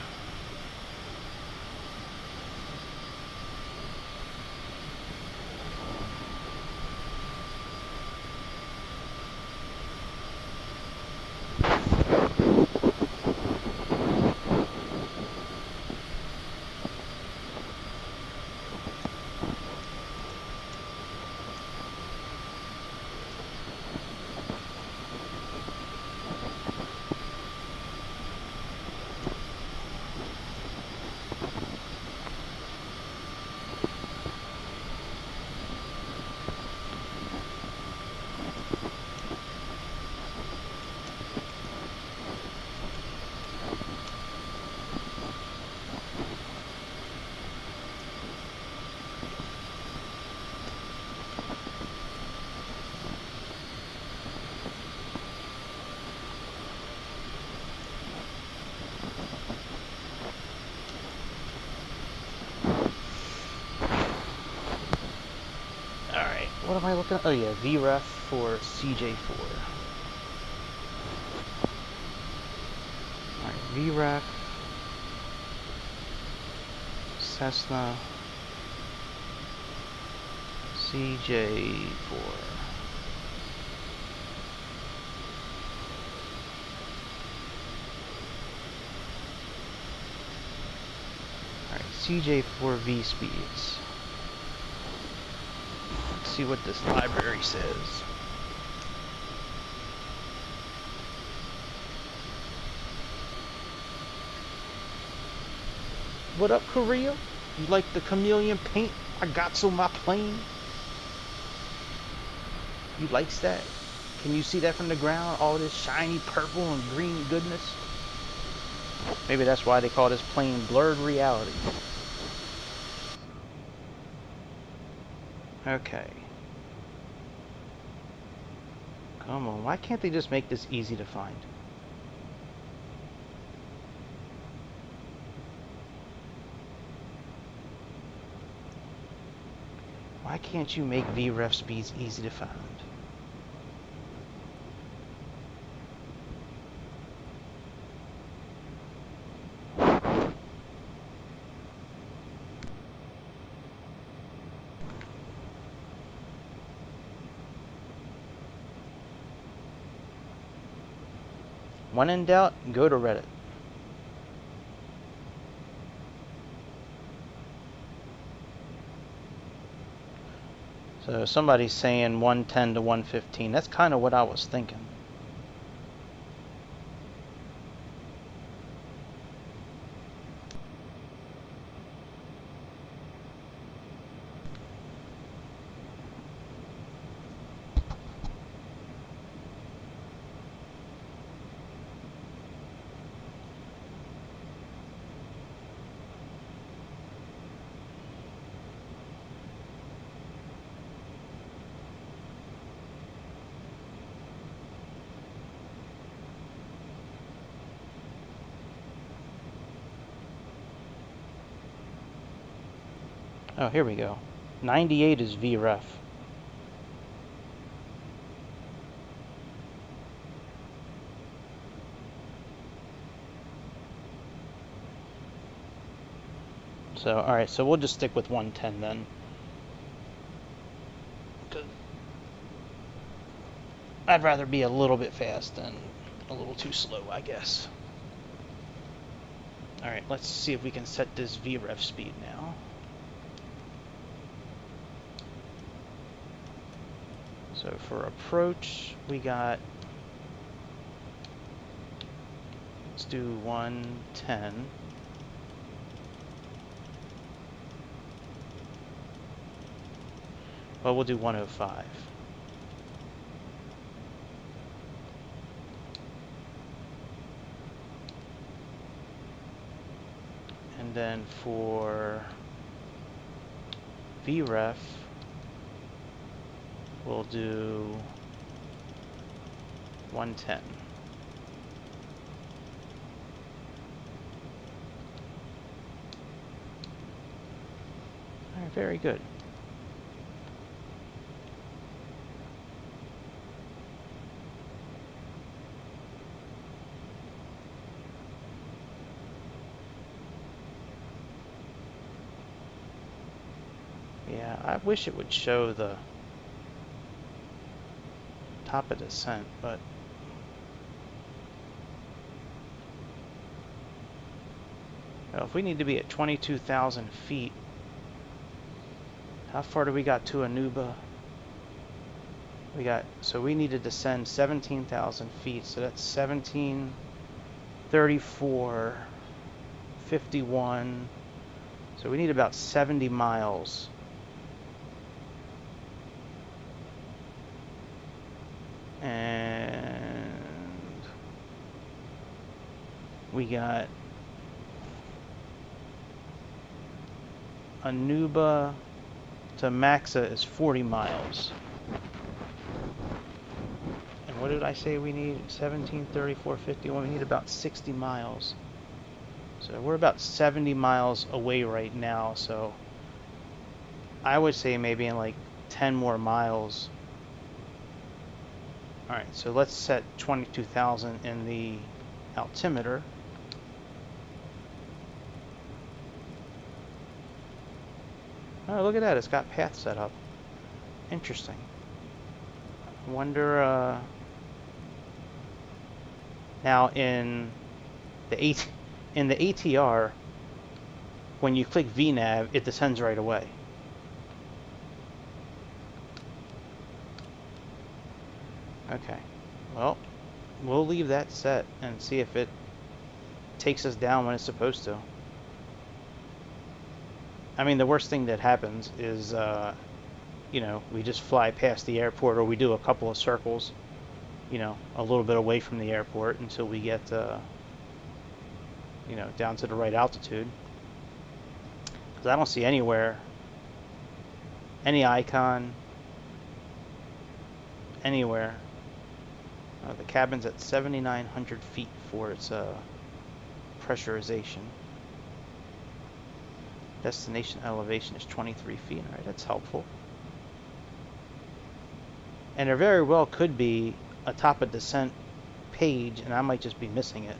What am I looking at? Oh yeah, VREF for CJ4. Alright, VREF, Cessna CJ4. Alright, CJ4V speeds. Let's see what this library says. What up, Korea? You like the chameleon paint I got on my plane? You likes that? Can you see that from the ground? All this shiny purple and green goodness? Maybe that's why they call this plane blurred reality. Okay. Come on, why can't they just make this easy to find? Why can't you make VREF speeds easy to find? When in doubt, go to Reddit. So somebody's saying 110 to 115. That's kind of what I was thinking. Oh, here we go. 98 is VREF. So, alright, so we'll just stick with 110 then. I'd rather be a little bit fast than a little too slow, I guess. Alright, let's see if we can set this VREF speed now. So for approach, we got, let's do 110. Well, we'll do 105. And And then for VREF, we'll do 110. All right, very good. Yeah, I wish it would show the top of descent, but well, if we need to be at 22,000 feet, how far do we got to Anuba? So we need to descend 17,000 feet, so that's 17, 34, 51. So we need about 70 miles. And we got Anuba to Maxa is 40 miles. And what did I say we need? 17, 34, 51. We need about 60 miles. So we're about 70 miles away right now. So I would say maybe in like 10 more miles. All right, so let's set 22,000 in the altimeter. Oh, look at that. It's got path set up. Interesting. I wonder, now in the ATR, when you click VNav, it descends right away. Okay. Well, we'll leave that set and see if it takes us down when it's supposed to. I mean, the worst thing that happens is, you know, we just fly past the airport, or we do a couple of circles, you know, a little bit away from the airport until we get, you know, down to the right altitude. Because I don't see anywhere, any icon, anywhere. The cabin's at 7,900 feet for its pressurization. Destination elevation is 23 feet. All right, that's helpful. And there very well could be a top of descent page, and I might just be missing it.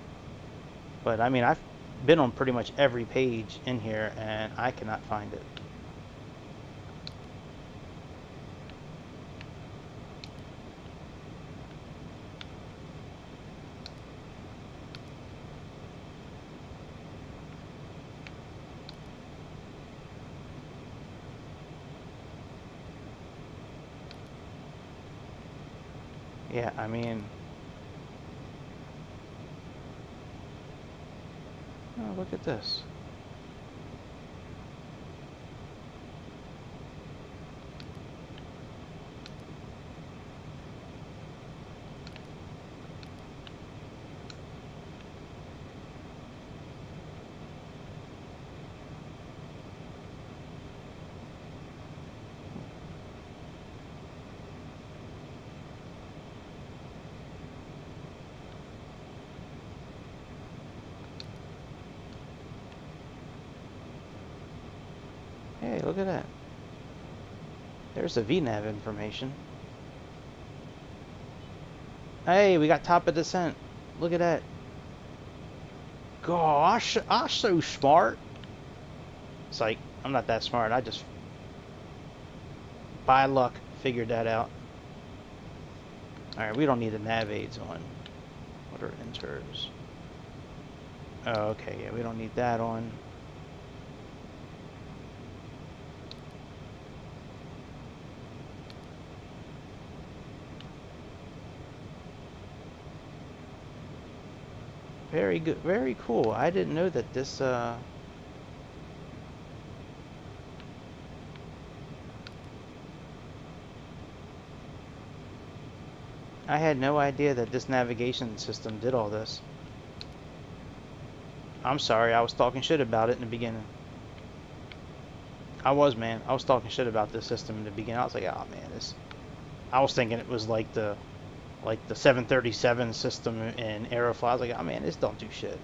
But I mean, I've been on pretty much every page in here, and I cannot find it. Yeah, I mean, oh, look at this. Hey, look at that. There's the VNav information. Hey, we got top of descent. Look at that. Gosh, I'm so smart. It's like, I'm not that smart. I just, by luck, figured that out. Alright, we don't need the nav aids on. What are inters? Oh, okay, yeah, we don't need that on. Very good, very cool. I didn't know that this, I had no idea that this navigation system did all this. I'm sorry, I was talking shit about it in the beginning. I was, man. I was talking shit about this system in the beginning. I was like, oh man, this. I was thinking it was like the 737 system in Aeroflot. I was like, oh man, this don't do shit.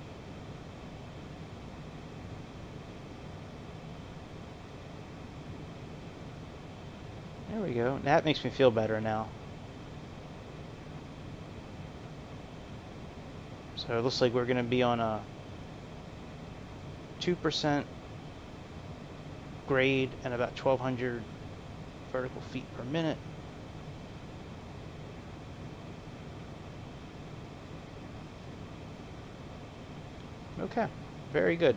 There we go. That makes me feel better now. So it looks like we're going to be on a 2% grade and about 1,200 vertical feet per minute. Okay, very good.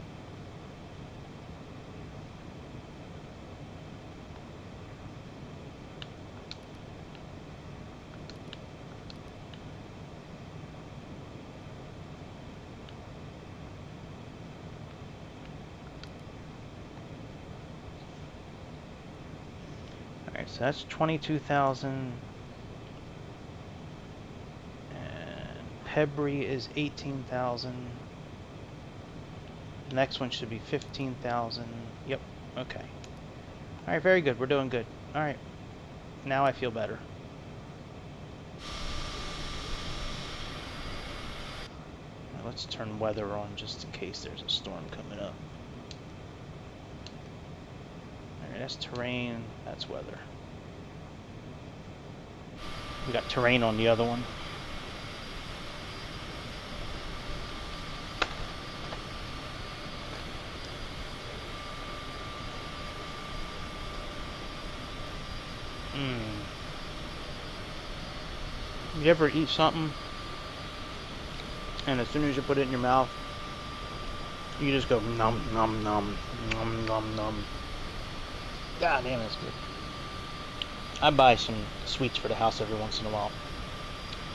Alright, so that's 22,000. And Hebri is 18,000. Next one should be 15,000. Yep, okay. Alright, very good. We're doing good. Alright, now I feel better. Now let's turn weather on just in case there's a storm coming up. Alright, that's terrain, that's weather. We got terrain on the other one. You ever eat something and as soon as you put it in your mouth, you just go nom nom nom nom nom nom. God damn, that's good. I buy some sweets for the house every once in a while.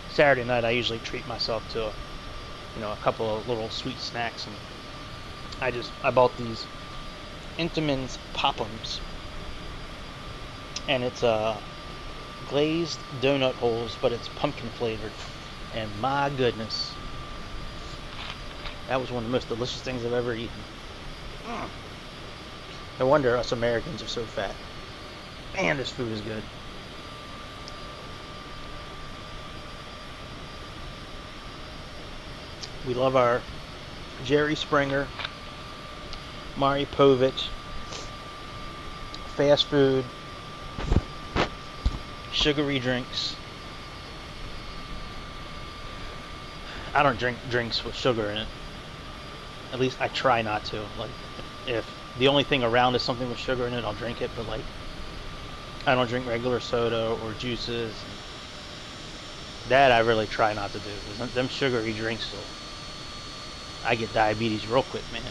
Saturday night I usually treat myself to a couple of little sweet snacks, and I bought these Entenmann's Pop'ems, and it's glazed donut holes, but it's pumpkin flavored, and my goodness, that was one of the most delicious things I've ever eaten. No wonder us Americans are so fat. Man, this food is good. We love our Jerry Springer, Mari Povich, fast food, sugary drinks. I don't drink drinks with sugar in it. At least I try not to. Like, if the only thing around is something with sugar in it, I'll drink it, but like, I don't drink regular soda or juices. That I really try not to do, because them sugary drinks, I get diabetes real quick, man.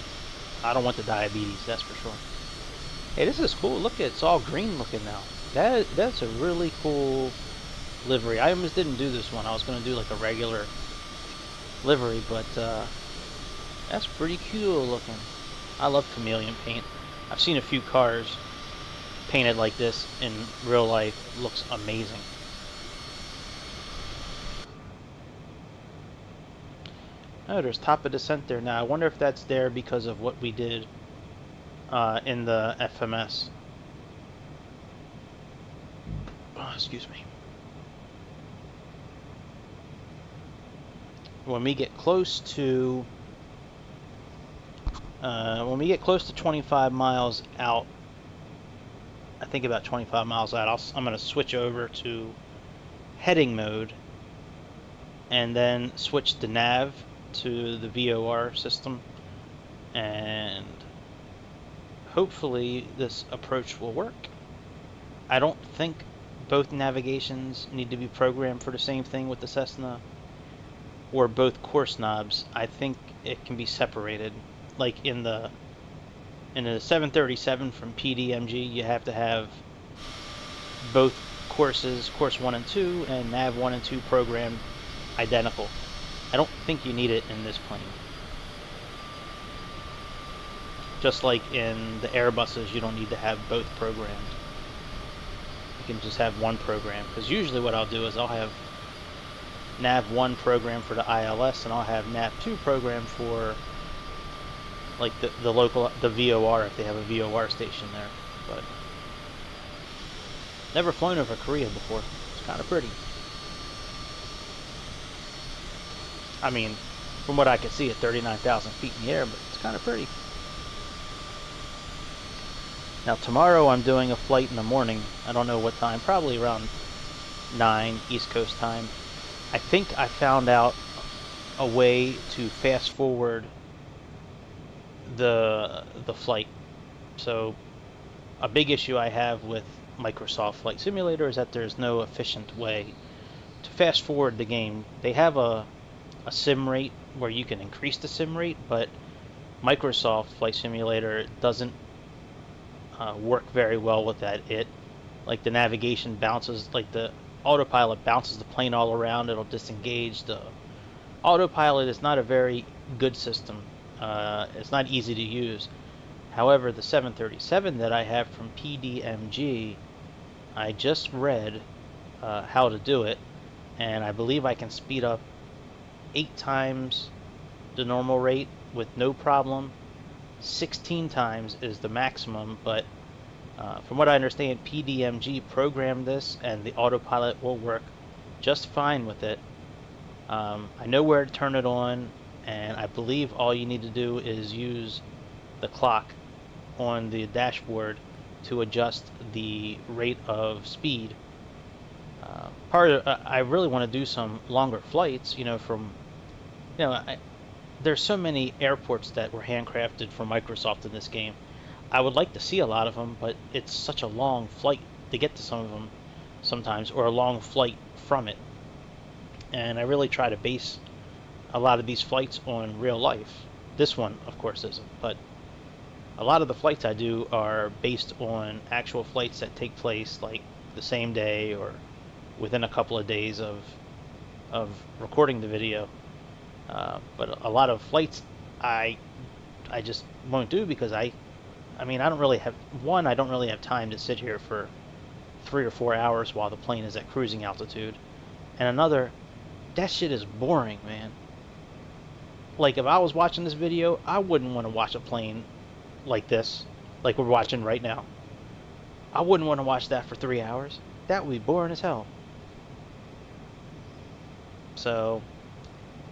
I don't want the diabetes, that's for sure. Hey, this is cool. Look, it's all green looking now. That's a really cool livery. I almost didn't do this one. I was going to do like a regular livery, but that's pretty cool looking. I love chameleon paint. I've seen a few cars painted like this in real life. It looks amazing. Oh, there's top of descent there now. I wonder if that's there because of what we did in the FMS. Oh, excuse me. When we get close to 25 miles out, I think about 25 miles out, I'm going to switch over to heading mode and then switch the nav to the VOR system, and hopefully this approach will work. I don't think both navigations need to be programmed for the same thing with the Cessna, or both course knobs. I think it can be separated. Like in the 737 from PDMG, you have to have both courses, course 1 and 2, and nav 1 and 2 programmed identical. I don't think you need it in this plane. Just like in the Airbuses, you don't need to have both programmed. You can just have one program. Because usually what I'll do is I'll have nav 1 program for the ILS, and I'll have nav 2 program for like the local, the VOR, if they have a VOR station there. But never flown over Korea before. It's kind of pretty. I mean, from what I could see at 39,000 feet in the air, but it's kind of pretty. Now tomorrow I'm doing a flight in the morning. I don't know what time, probably around 9 East Coast time. I think I found out a way to fast forward the flight. So a big issue I have with Microsoft Flight Simulator is that there's no efficient way to fast forward the game. They have a sim rate where you can increase the sim rate, but Microsoft Flight Simulator doesn't work very well with that. Like the navigation bounces, like the autopilot bounces the plane all around, it'll disengage. The autopilot is not a very good system. It's not easy to use. However, the 737 that I have from PDMG, I just read how to do it, and I believe I can speed up 8 times the normal rate with no problem. 16 times is the maximum, but from what I understand, PDMG programmed this, and the autopilot will work just fine with it. I know where to turn it on, and I believe all you need to do is use the clock on the dashboard to adjust the rate of speed. I really want to do some longer flights, there's so many airports that were handcrafted for Microsoft in this game. I would like to see a lot of them, but it's such a long flight to get to some of them sometimes, or a long flight from it. And I really try to base a lot of these flights on real life. This one, of course, isn't, but a lot of the flights I do are based on actual flights that take place like the same day or within a couple of days of recording the video. But a lot of flights I just won't do because I don't really have time to sit here for 3 or 4 hours while the plane is at cruising altitude. And another, that shit is boring, man. Like, if I was watching this video, I wouldn't want to watch a plane like this, like we're watching right now. I wouldn't want to watch that for 3 hours. That would be boring as hell. So,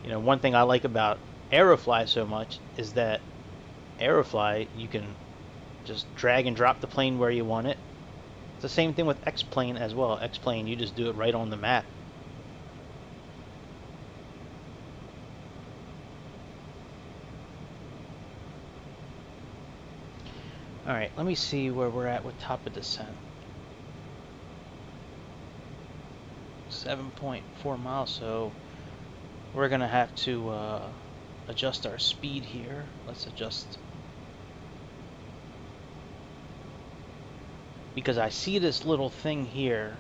one thing I like about Aerofly so much is that Aerofly, you can just drag and drop the plane where you want it. It's the same thing with X-Plane as well. X-Plane, you just do it right on the map. Alright, let me see where we're at with top of descent. 7.4 miles, so we're going to have to adjust our speed here. Let's adjust. Because I see this little thing here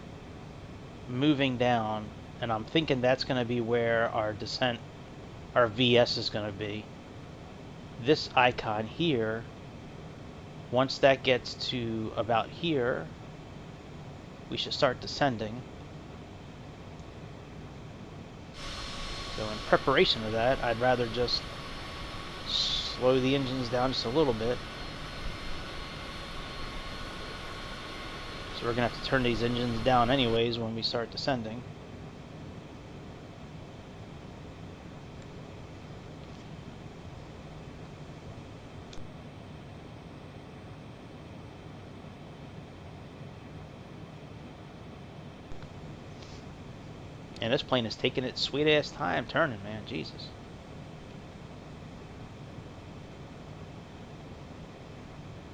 moving down, and I'm thinking that's going to be where our descent, our VS is going to be. This icon here, once that gets to about here, we should start descending. So in preparation of that, I'd rather just slow the engines down just a little bit. So we're going to have to turn these engines down anyways when we start descending. And this plane is taking its sweet ass time turning, man. Jesus.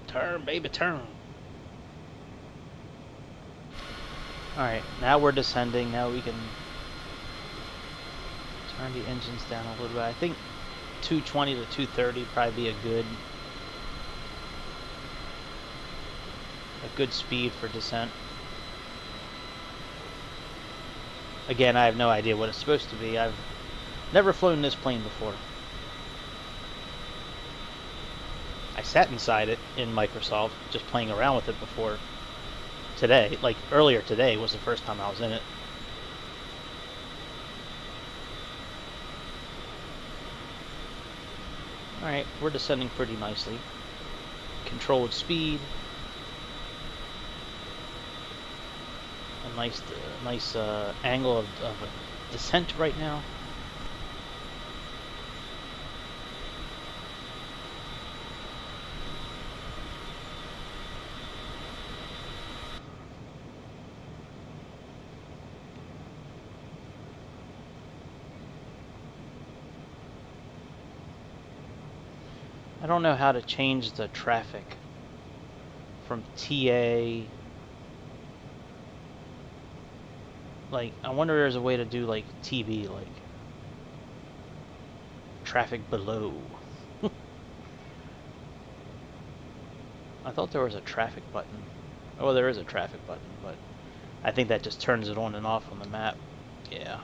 Turn, baby, turn. Alright, now we're descending. Now we can turn the engines down a little bit. I think 220 to 230 probably be a good speed for descent. Again, I have no idea what it's supposed to be. I've never flown this plane before. I sat inside it in Microsoft, just playing around with it before today. Like, earlier today was the first time I was in it. Alright, we're descending pretty nicely. Controlled speed. A nice angle of a descent right now. I don't know how to change the traffic from TA. Like, I wonder if there's a way to do like TB, like traffic below. I thought there was a traffic button. Oh, there is a traffic button, but I think that just turns it on and off on the map. Yeah.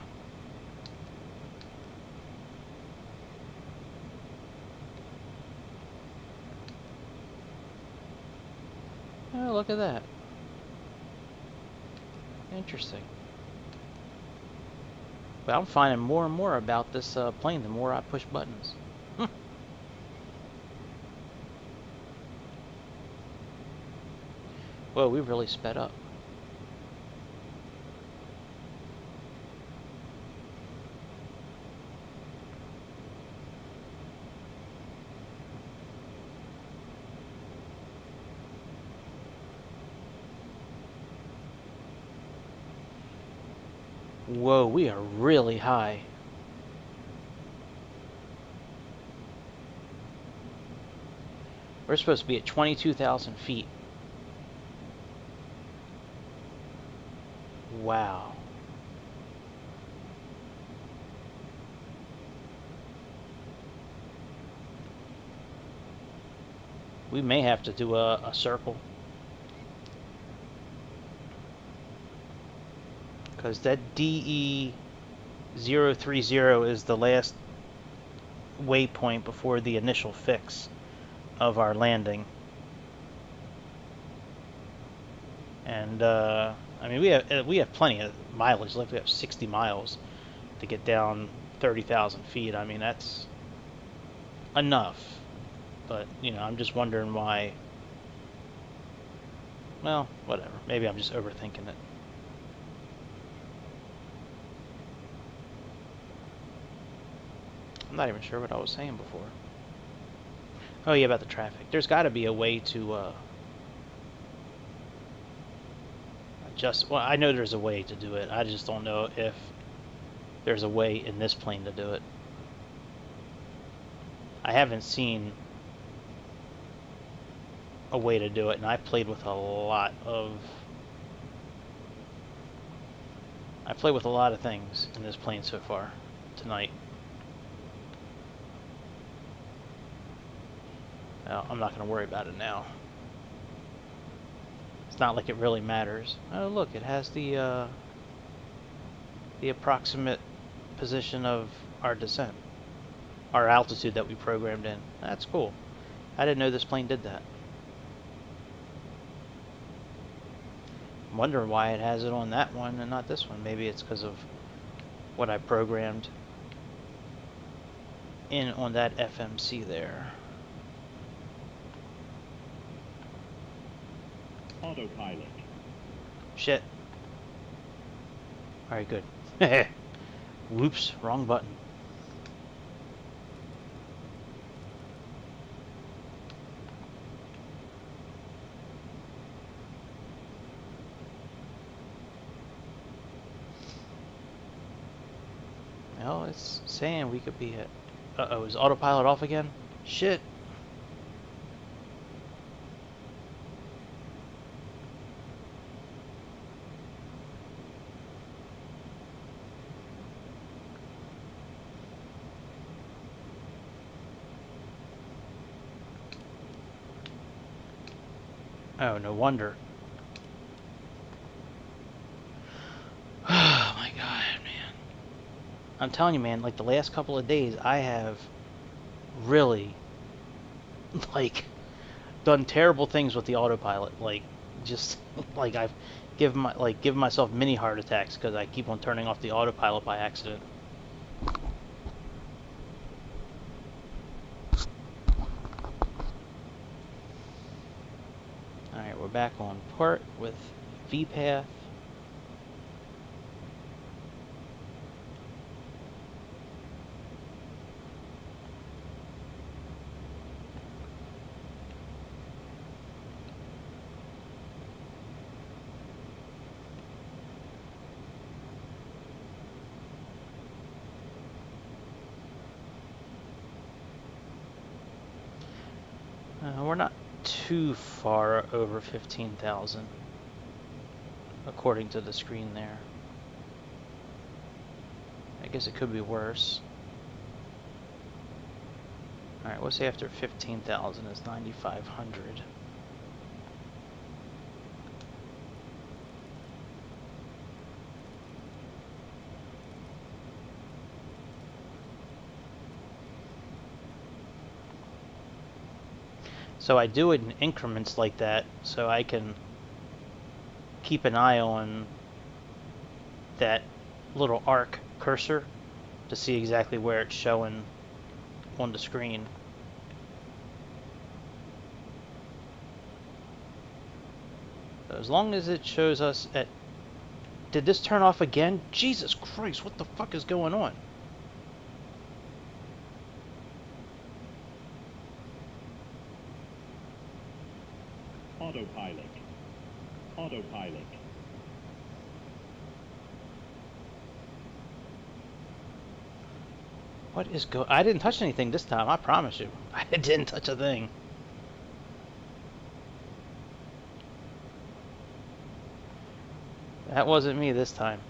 Oh, look at that. Interesting. But I'm finding more and more about this plane the more I push buttons. Whoa, we really sped up. Whoa, we are really high. We're supposed to be at 22,000 feet. Wow. We may have to do a circle. Because that DE030 is the last waypoint before the initial fix of our landing. And I mean, we have plenty of mileage left. We have 60 miles to get down 30,000 feet. I mean, that's enough. But you know, I'm just wondering why. Well, whatever. Maybe I'm just overthinking it. I'm not even sure what I was saying before. Oh yeah, about the traffic. There's got to be a way to adjust. Well, I know there's a way to do it. I just don't know if there's a way in this plane to do it. I haven't seen a way to do it, and I played with a lot of things in this plane so far tonight. I'm not going to worry about it now. It's not like it really matters. Oh, look, it has the approximate position of our descent, our altitude that we programmed in. That's cool. I didn't know this plane did that. I'm wondering why it has it on that one and not this one. Maybe it's because of what I programmed in on that FMC there. Autopilot. Shit. Alright, good. Whoops, wrong button. Well, it's saying we could be at... Uh-oh, is autopilot off again? Shit. Oh, no wonder. Oh my god, man. I'm telling you, man, like the last couple of days, I have really, like, done terrible things with the autopilot. Like, just, like, I've given myself mini heart attacks because I keep on turning off the autopilot by accident. back on port with VPath. We're not too far over 15,000, according to the screen there. I guess it could be worse. Alright, what's after 15,000 is 9,500. So I do it in increments like that, so I can keep an eye on that little arc cursor to see exactly where it's showing on the screen. So as long as it shows us at... Did this turn off again? Jesus Christ, what the fuck is going on? Autopilot. Autopilot. What is I didn't touch anything this time, I promise you. I didn't touch a thing. That wasn't me this time.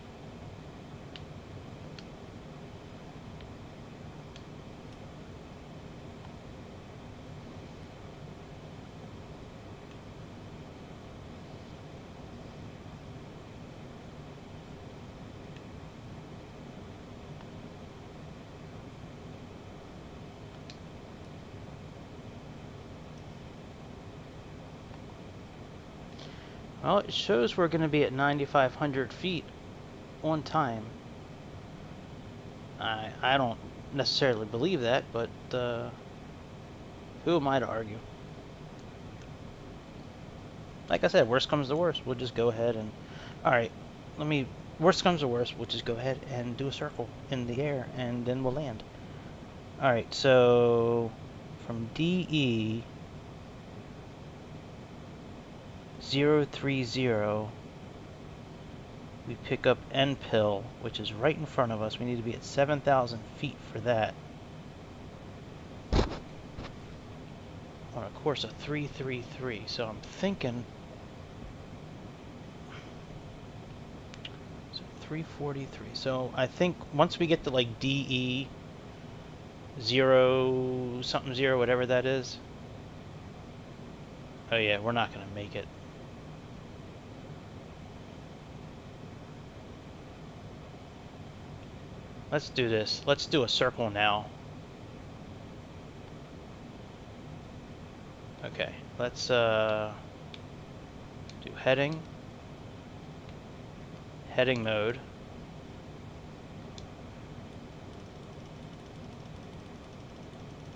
Well, it shows we're going to be at 9,500 feet on time. I don't necessarily believe that, but who am I to argue? Like I said, worst comes to worst, we'll just go ahead and... Alright, worst comes to worst, we'll just go ahead and do a circle in the air, and then we'll land. Alright, so from DE 030, we pick up NPIL, which is right in front of us. We need to be at 7,000 feet for that. On a course of 333, so I'm thinking... So 343, so I think once we get to like DE 0 something 0, whatever that is. Oh yeah, we're not gonna make it. Let's do this. Let's do a circle now. Okay, let's do heading mode.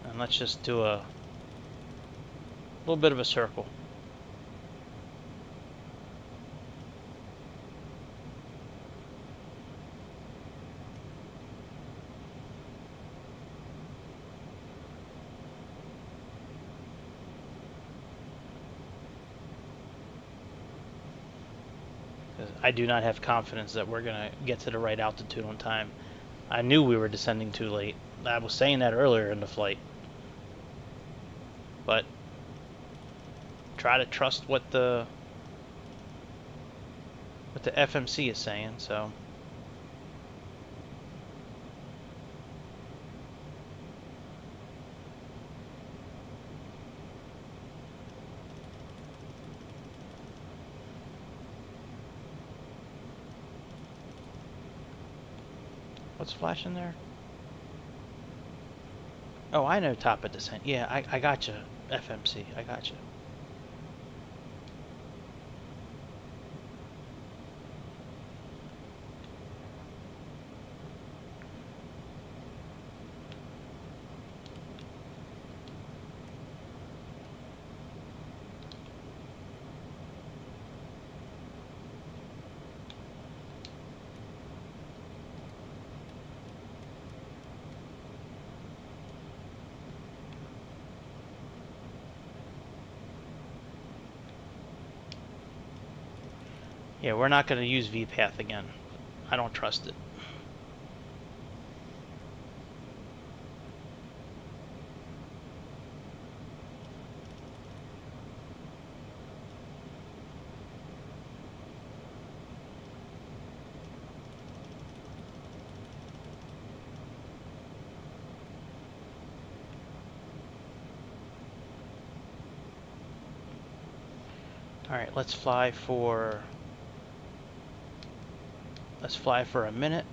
And let's just do a little bit of a circle. I do not have confidence that we're going to get to the right altitude on time. I knew we were descending too late. I was saying that earlier in the flight. But try to trust what the FMC is saying, so... What's flashing there? Oh, I know top of descent. Yeah, I gotcha, FMC. I gotcha. Yeah, we're not going to use VPath again. I don't trust it. Alright, let's fly for a minute.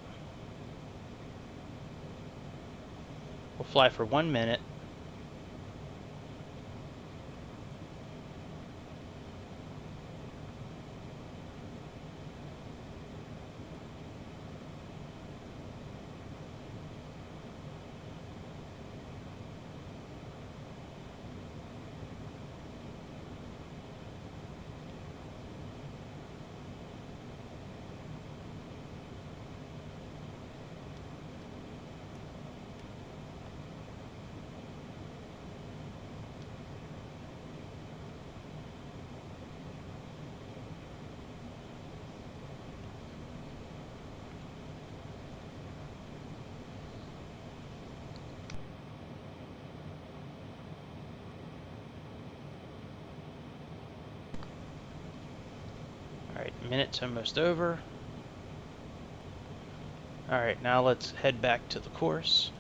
We'll fly for 1 minute. Alright, minute's almost over. Alright, now let's head back to the course.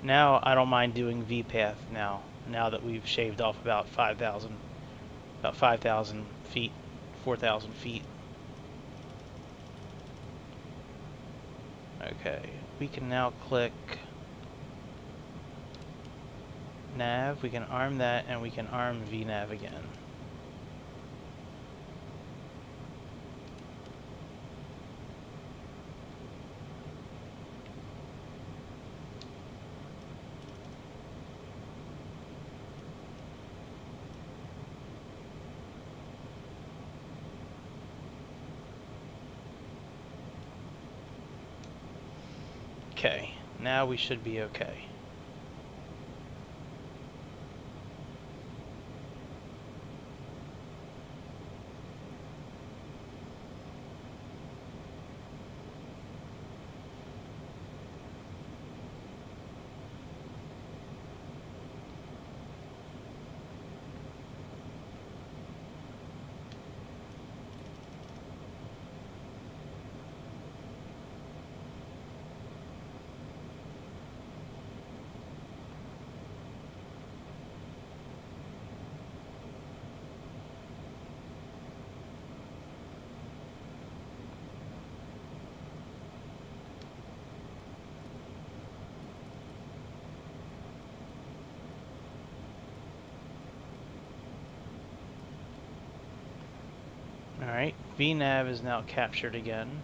Now I don't mind doing VPath now that we've shaved off about 5,000 feet, 4,000 feet. Okay, we can now click nav, we can arm that, and we can arm VNav again. Okay, now we should be okay. Alright, VNav is now captured again.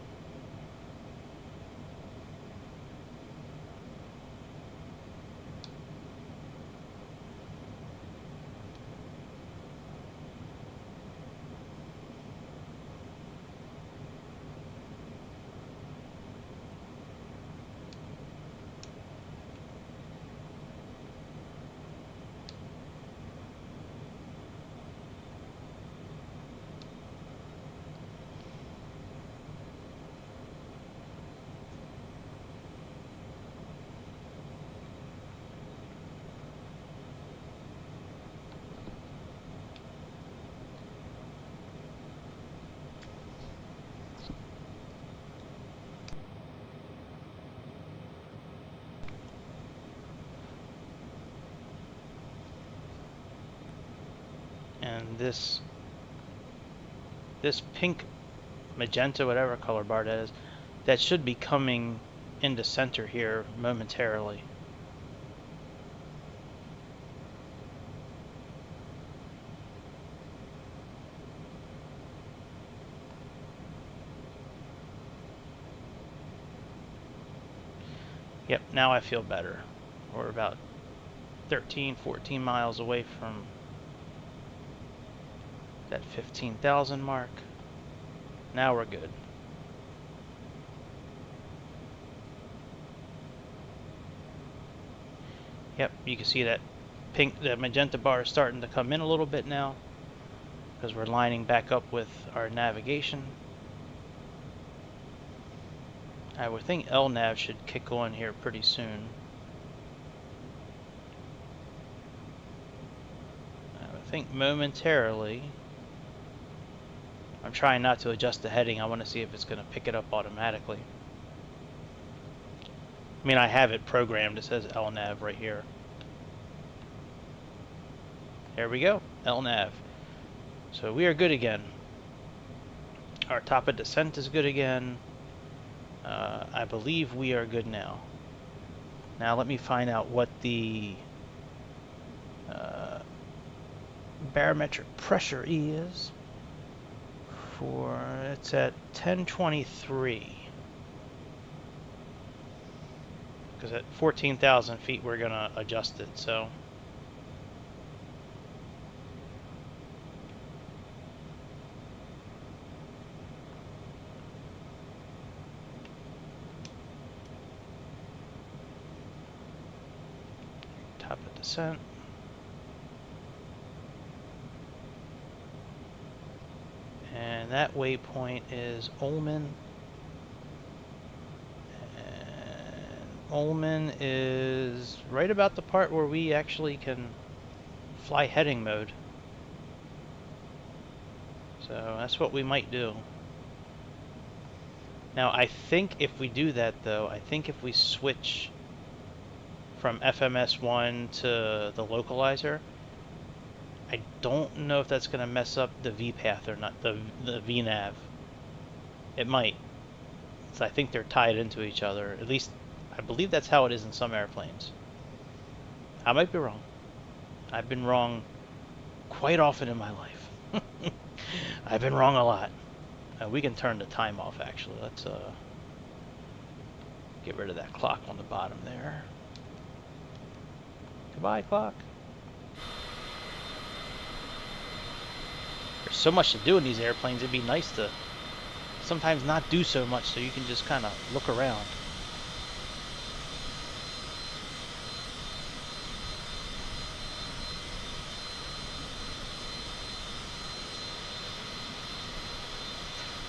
And this pink, magenta, whatever color bar that is, that should be coming into center here momentarily. Yep, now I feel better. We're about 13, 14 miles away from that 15,000 mark. Now we're good. Yep, you can see that pink, the magenta bar is starting to come in a little bit now because we're lining back up with our navigation. I would think LNAV should kick on here pretty soon. I would think momentarily. I'm trying not to adjust the heading. I want to see if it's going to pick it up automatically. I mean, I have it programmed. It says LNAV right here. There we go, LNAV. So we are good again. Our top of descent is good again. I believe we are good now. Now let me find out what the barometric pressure is. It's at 1023. Because at 14,000 feet we're going to adjust it, so. Top of descent. And that waypoint is Ullman. Ullman is right about the part where we actually can fly heading mode. So that's what we might do. Now I think if we do that though, I think if we switch from FMS1 to the localizer, I don't know if that's going to mess up the VPath or not, the VNav. It might. So I think they're tied into each other. At least I believe that's how it is in some airplanes. I might be wrong. I've been wrong quite often in my life. I've been wrong a lot. We can turn the time off actually. Let's get rid of that clock on the bottom there. Goodbye, clock. There's so much to do in these airplanes, it'd be nice to sometimes not do so much so you can just kind of look around.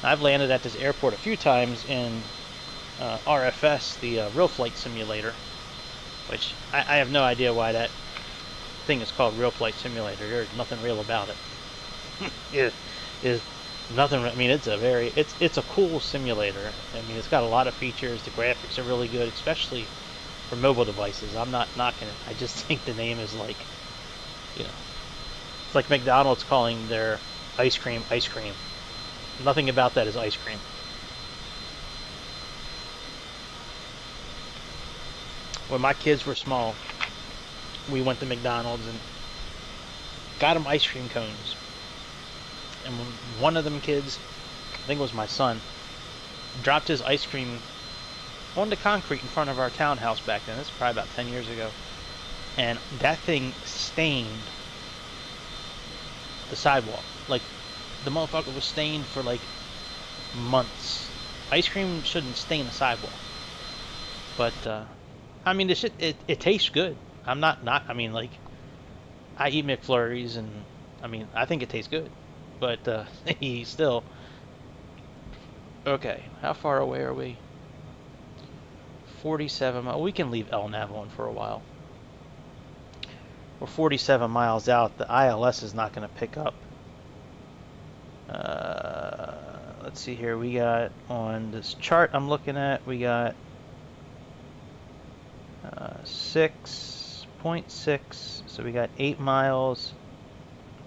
I've landed at this airport a few times in RFS, the real flight simulator, which I have no idea why that thing is called real flight simulator. There's nothing real about it. It is nothing. I mean, it's a cool simulator. I mean, it's got a lot of features. The graphics are really good, especially for mobile devices. I'm not knocking it. I just think the name is like, you know, it's like McDonald's calling their ice cream ice cream. Nothing about that is ice cream. When my kids were small, we went to McDonald's and got them ice cream cones. And when one of them kids, I think it was my son, dropped his ice cream on the concrete in front of our townhouse back then. This is probably about 10 years ago. And that thing stained the sidewalk. Like, the motherfucker was stained for like months. Ice cream shouldn't stain a sidewalk. But, I mean, the shit, it tastes good. I'm not, I mean, like, I eat McFlurries and, I mean, I think it tastes good. But, he still. Okay, how far away are we? 47 miles. We can leave LNAV on for a while. We're 47 miles out. The ILS is not going to pick up. Let's see here. We got, on this chart I'm looking at, we got 6.6. So we got 8 miles,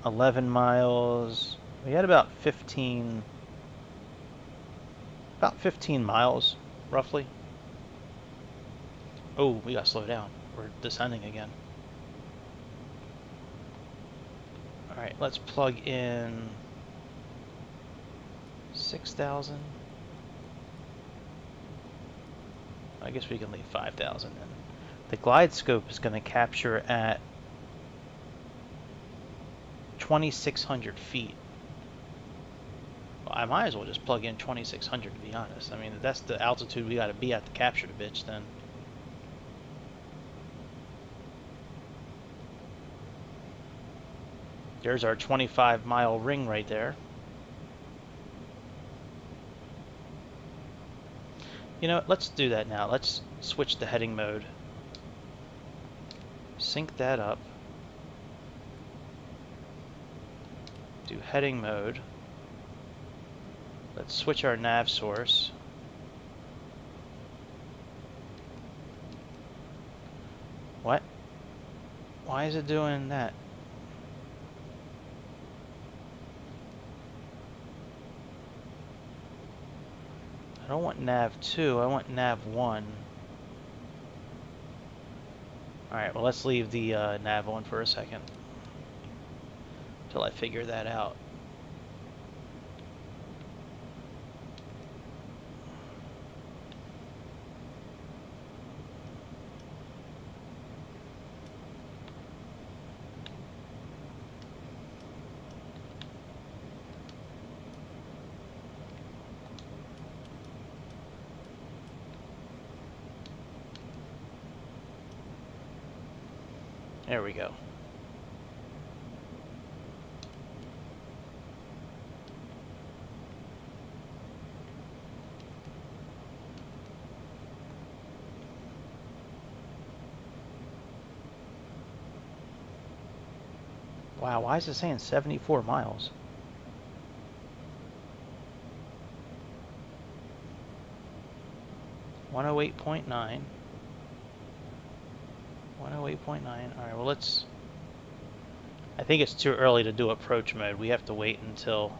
11 miles. We had about 15 miles, roughly. Oh, we got to slow down. We're descending again. Alright, let's plug in 6,000. I guess we can leave 5,000 in. The glide scope is going to capture at 2,600 feet. Well, I might as well just plug in 2,600 to be honest. I mean, that's the altitude we got to be at to capture the bitch then. There's our 25-mile ring right there. You know what, let's do that now. Let's switch to heading mode. Sync that up. Do heading mode. Let's switch our nav source. What? Why is it doing that? I don't want nav 2, I want nav 1. Alright, well let's leave the nav 1 for a second. Until I figure that out. There we go. Wow, why is it saying 74 miles? .9. 108.9. Alright, well let's... I think it's too early to do approach mode. We have to wait until...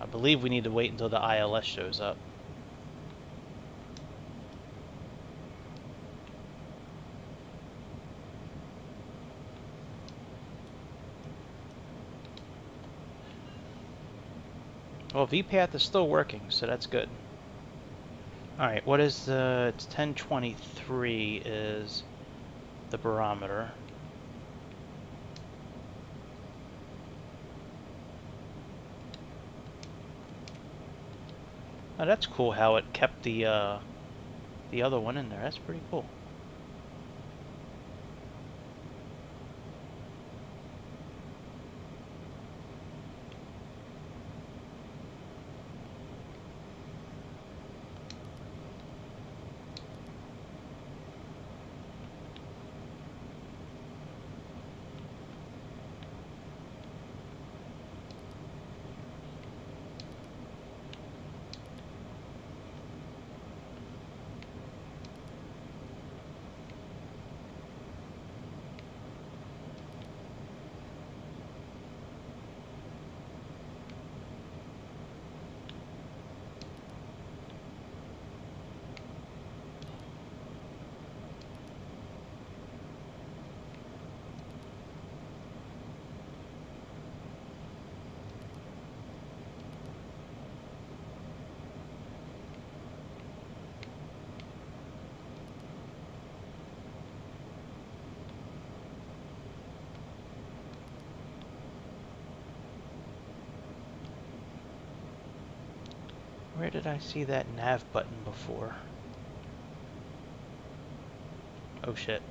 I believe we need to wait until the ILS shows up. Well, VPath is still working, so that's good. Alright, what is the... It's 1023 is the barometer. Oh, that's cool how it kept the other one in there. That's pretty cool. Where did I see that nav button before? Oh shit.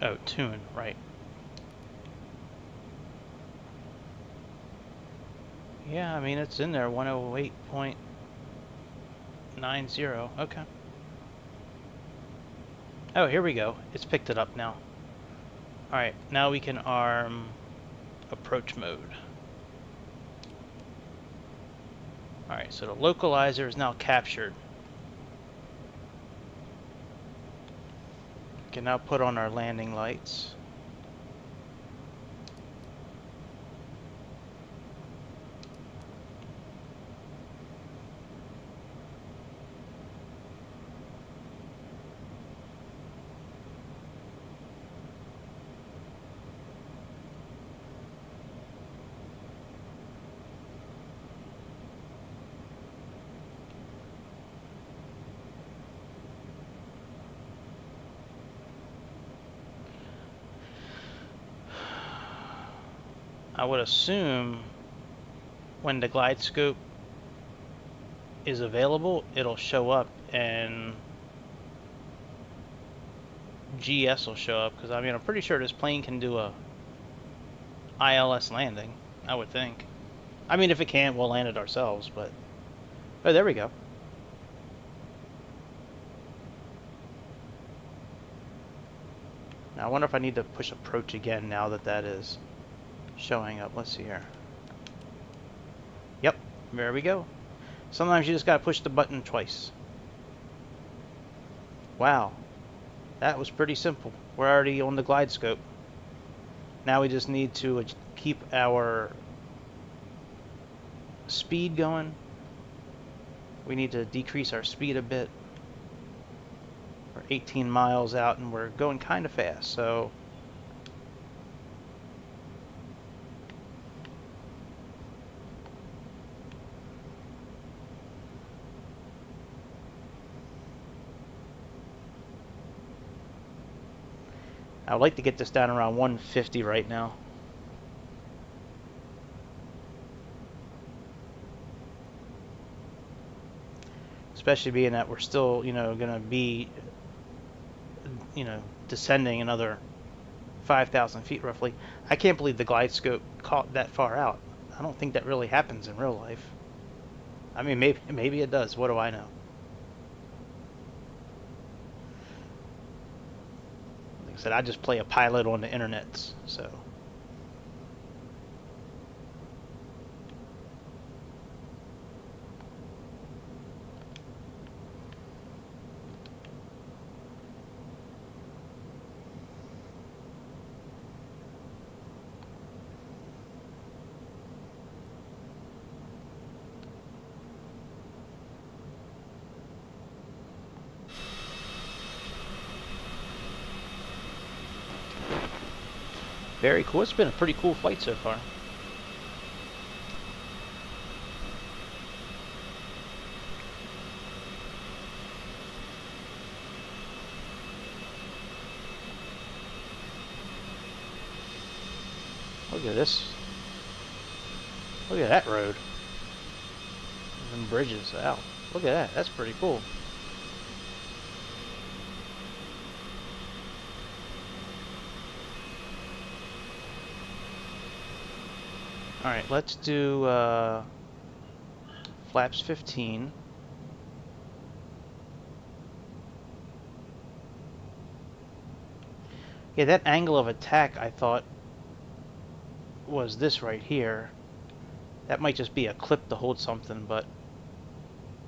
Oh, tune, right. Yeah, I mean, it's in there, 108.90. Okay. Oh, here we go. It's picked it up now. Alright, now we can arm approach mode. Alright, so the localizer is now captured. We can now put on our landing lights. I would assume when the glide scope is available, it'll show up and GS will show up, because I mean, I'm pretty sure this plane can do a ILS landing, I would think. I mean, if it can't, we'll land it ourselves, but... Oh, there we go. Now, I wonder if I need to push approach again now that that is showing up. Let's see here. Yep, there we go. Sometimes you just gotta push the button twice. Wow, that was pretty simple. We're already on the glide scope. Now we just need to keep our speed going. We need to decrease our speed a bit. We're 18 miles out and we're going kind of fast, so I would like to get this down around 150 right now. Especially being that we're still, going to be, descending another 5,000 feet roughly. I can't believe the glide scope caught that far out. I don't think that really happens in real life. I mean, maybe it does. What do I know? Like I said, I just play a pilot on the internets, so. Very cool. It's been a pretty cool flight so far. Look at this. Look at that road. And bridges out. Look at that. That's pretty cool. Alright, let's do flaps 15. Yeah, that angle of attack I thought was this right here. That might just be a clip to hold something, but...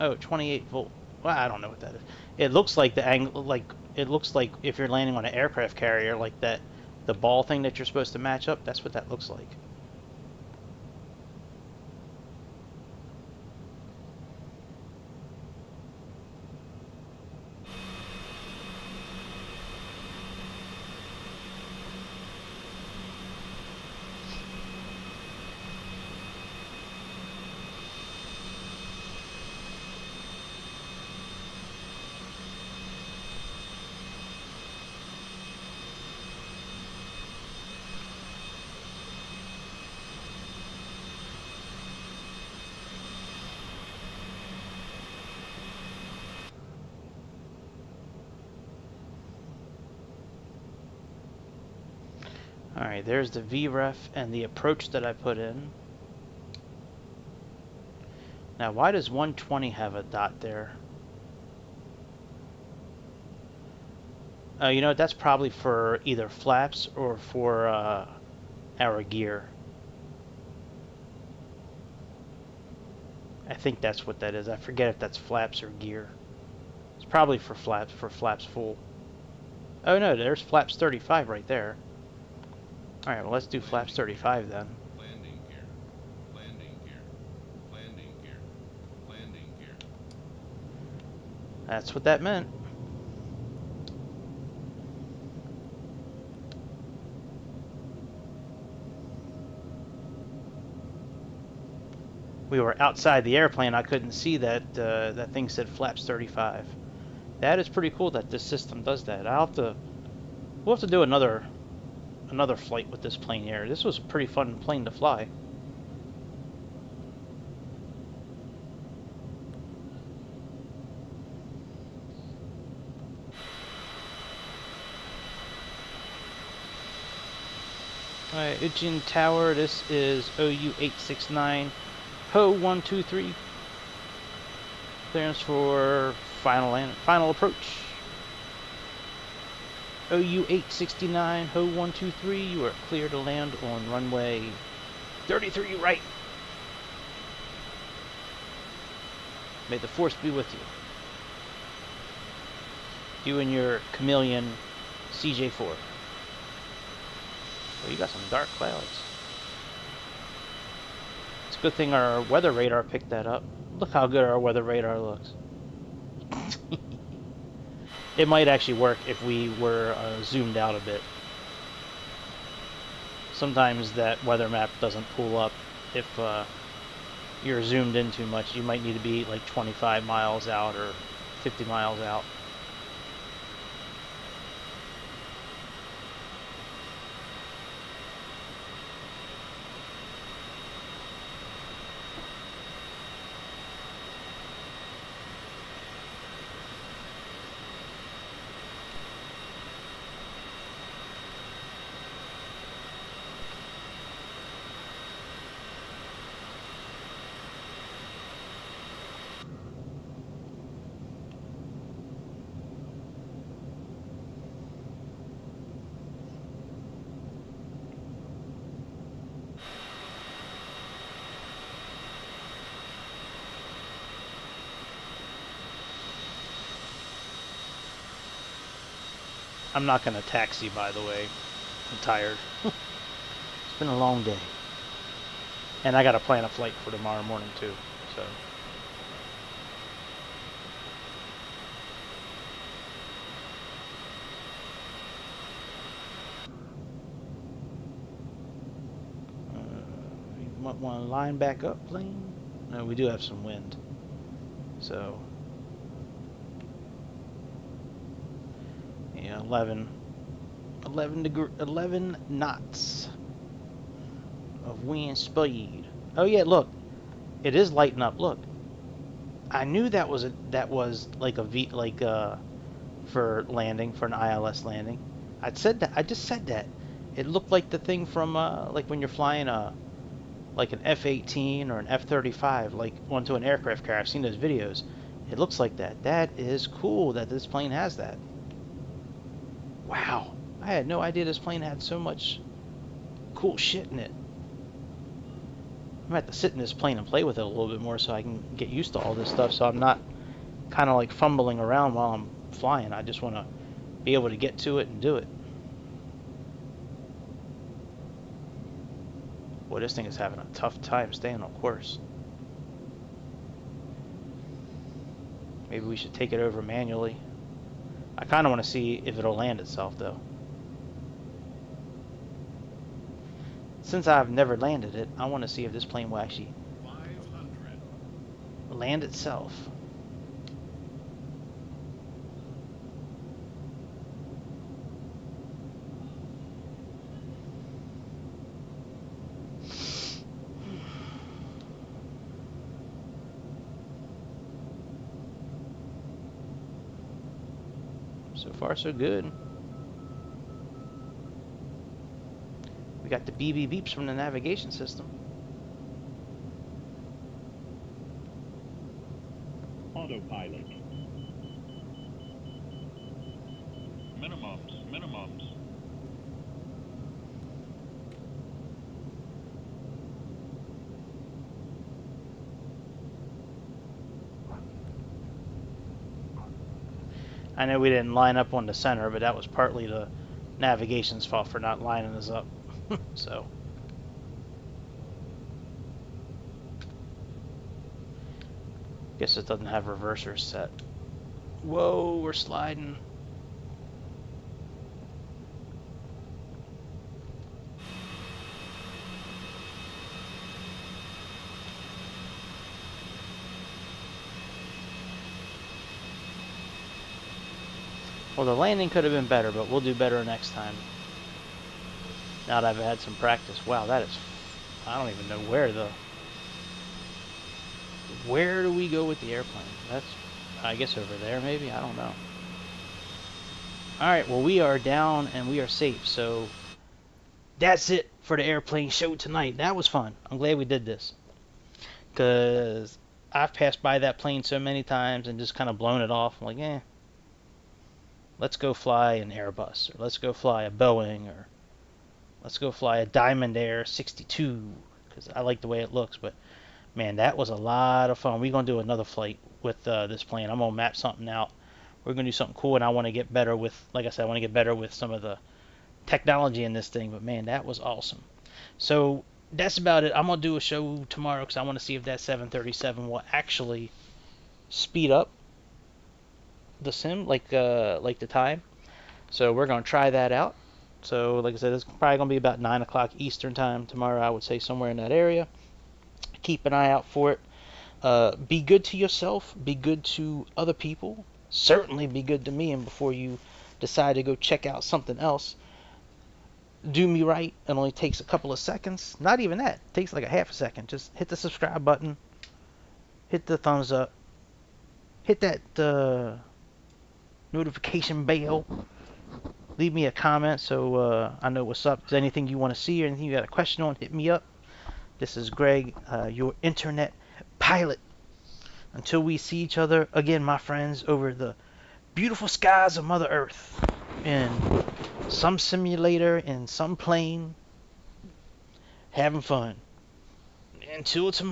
Oh, 28 volt. Well, I don't know what that is. It looks like the angle, like, it looks like if you're landing on an aircraft carrier, like that, the ball thing that you're supposed to match up, that's what that looks like. Alright, there's the VREF and the approach that I put in. Now, why does 120 have a dot there? You know, that's probably for either flaps or for our gear. I think that's what that is. I forget if that's flaps or gear. It's probably for flaps full. Oh no, there's flaps 35 right there. Alright, well let's do flaps 35 then. Landing gear. Landing gear. Landing gear. Landing gear. That's what that meant. We were outside the airplane. I couldn't see that that thing said flaps 35. That is pretty cool that this system does that. We'll have to do another flight with this plane here. This was a pretty fun plane to fly. Alright, Ujin Tower, this is OU869, Ho123. Clearance for final approach. OU869, Ho123, you are clear to land on runway 33 right. May the force be with you. You and your chameleon CJ4. Oh, you got some dark clouds. It's a good thing our weather radar picked that up. Look how good our weather radar looks. It might actually work if we were zoomed out a bit. Sometimes that weather map doesn't pull up if you're zoomed in too much. You might need to be like 25 miles out or 50 miles out. I'm not going to taxi, by the way. I'm tired. It's been a long day. And I got to plan a flight for tomorrow morning, too. So. You might want to line back up, plane. No, we do have some wind. So. Yeah, 11 knots of wind speed. Oh yeah, look, it is lighting up. Look, I knew that was like a V, for landing, for an ILS landing. I said that. I just said that. It looked like the thing from like when you're flying like an F-18 or an F-35, like onto an aircraft carrier. I've seen those videos. It looks like that. That is cool that this plane has that. Wow, I had no idea this plane had so much cool shit in it. I'm gonna have to sit in this plane and play with it a little bit more so I can get used to all this stuff, so I'm not kind of like fumbling around while I'm flying. I just want to be able to get to it and do it. Boy, this thing is having a tough time staying on course. Maybe we should take it over manually. I kind of want to see if it'll land itself, though. Since I've never landed it, I want to see if this plane will actually 500. land itself. So far, so good. We got the BB beeps from the navigation system. Autopilot. Minimums. I know we didn't line up on the center, but that was partly the navigation's fault for not lining us up. So, guess it doesn't have reversers set. Whoa, we're sliding. Well, the landing could have been better, but we'll do better next time. Now that I've had some practice. Wow, that is... I don't even know where do we go with the airplane? That's, I guess, over there, maybe? I don't know. Alright, well, we are down and we are safe, so... That's it for the airplane show tonight. That was fun. I'm glad we did this. Because I've passed by that plane so many times and just kind of blown it off. I'm like, eh. Let's go fly an Airbus, or let's go fly a Boeing, or let's go fly a Diamond Air 62, because I like the way it looks. But man, that was a lot of fun. We're going to do another flight with this plane. I'm going to map something out. We're going to do something cool, and I want to get better with, like I said, I want to get better with some of the technology in this thing. But man, that was awesome. So that's about it. I'm going to do a show tomorrow because I want to see if that 737 will actually speed up the sim, like the time. So we're going to try that out. So like I said, it's probably going to be about 9 o'clock Eastern time tomorrow, I would say, somewhere in that area. Keep an eye out for it. Be good to yourself. Be good to other people. Certainly be good to me. And before you decide to go check out something else, do me right. It only takes a couple of seconds. Not even that. It takes like a half a second. Just hit the subscribe button. Hit the thumbs up. Hit that notification bell. Leave me a comment so I know what's up. If there's anything you want to see or anything you got a question on, hit me up. This is Greg, your internet pilot. Until we see each other again, my friends, over the beautiful skies of Mother Earth, in some simulator, in some plane, having fun. Until tomorrow.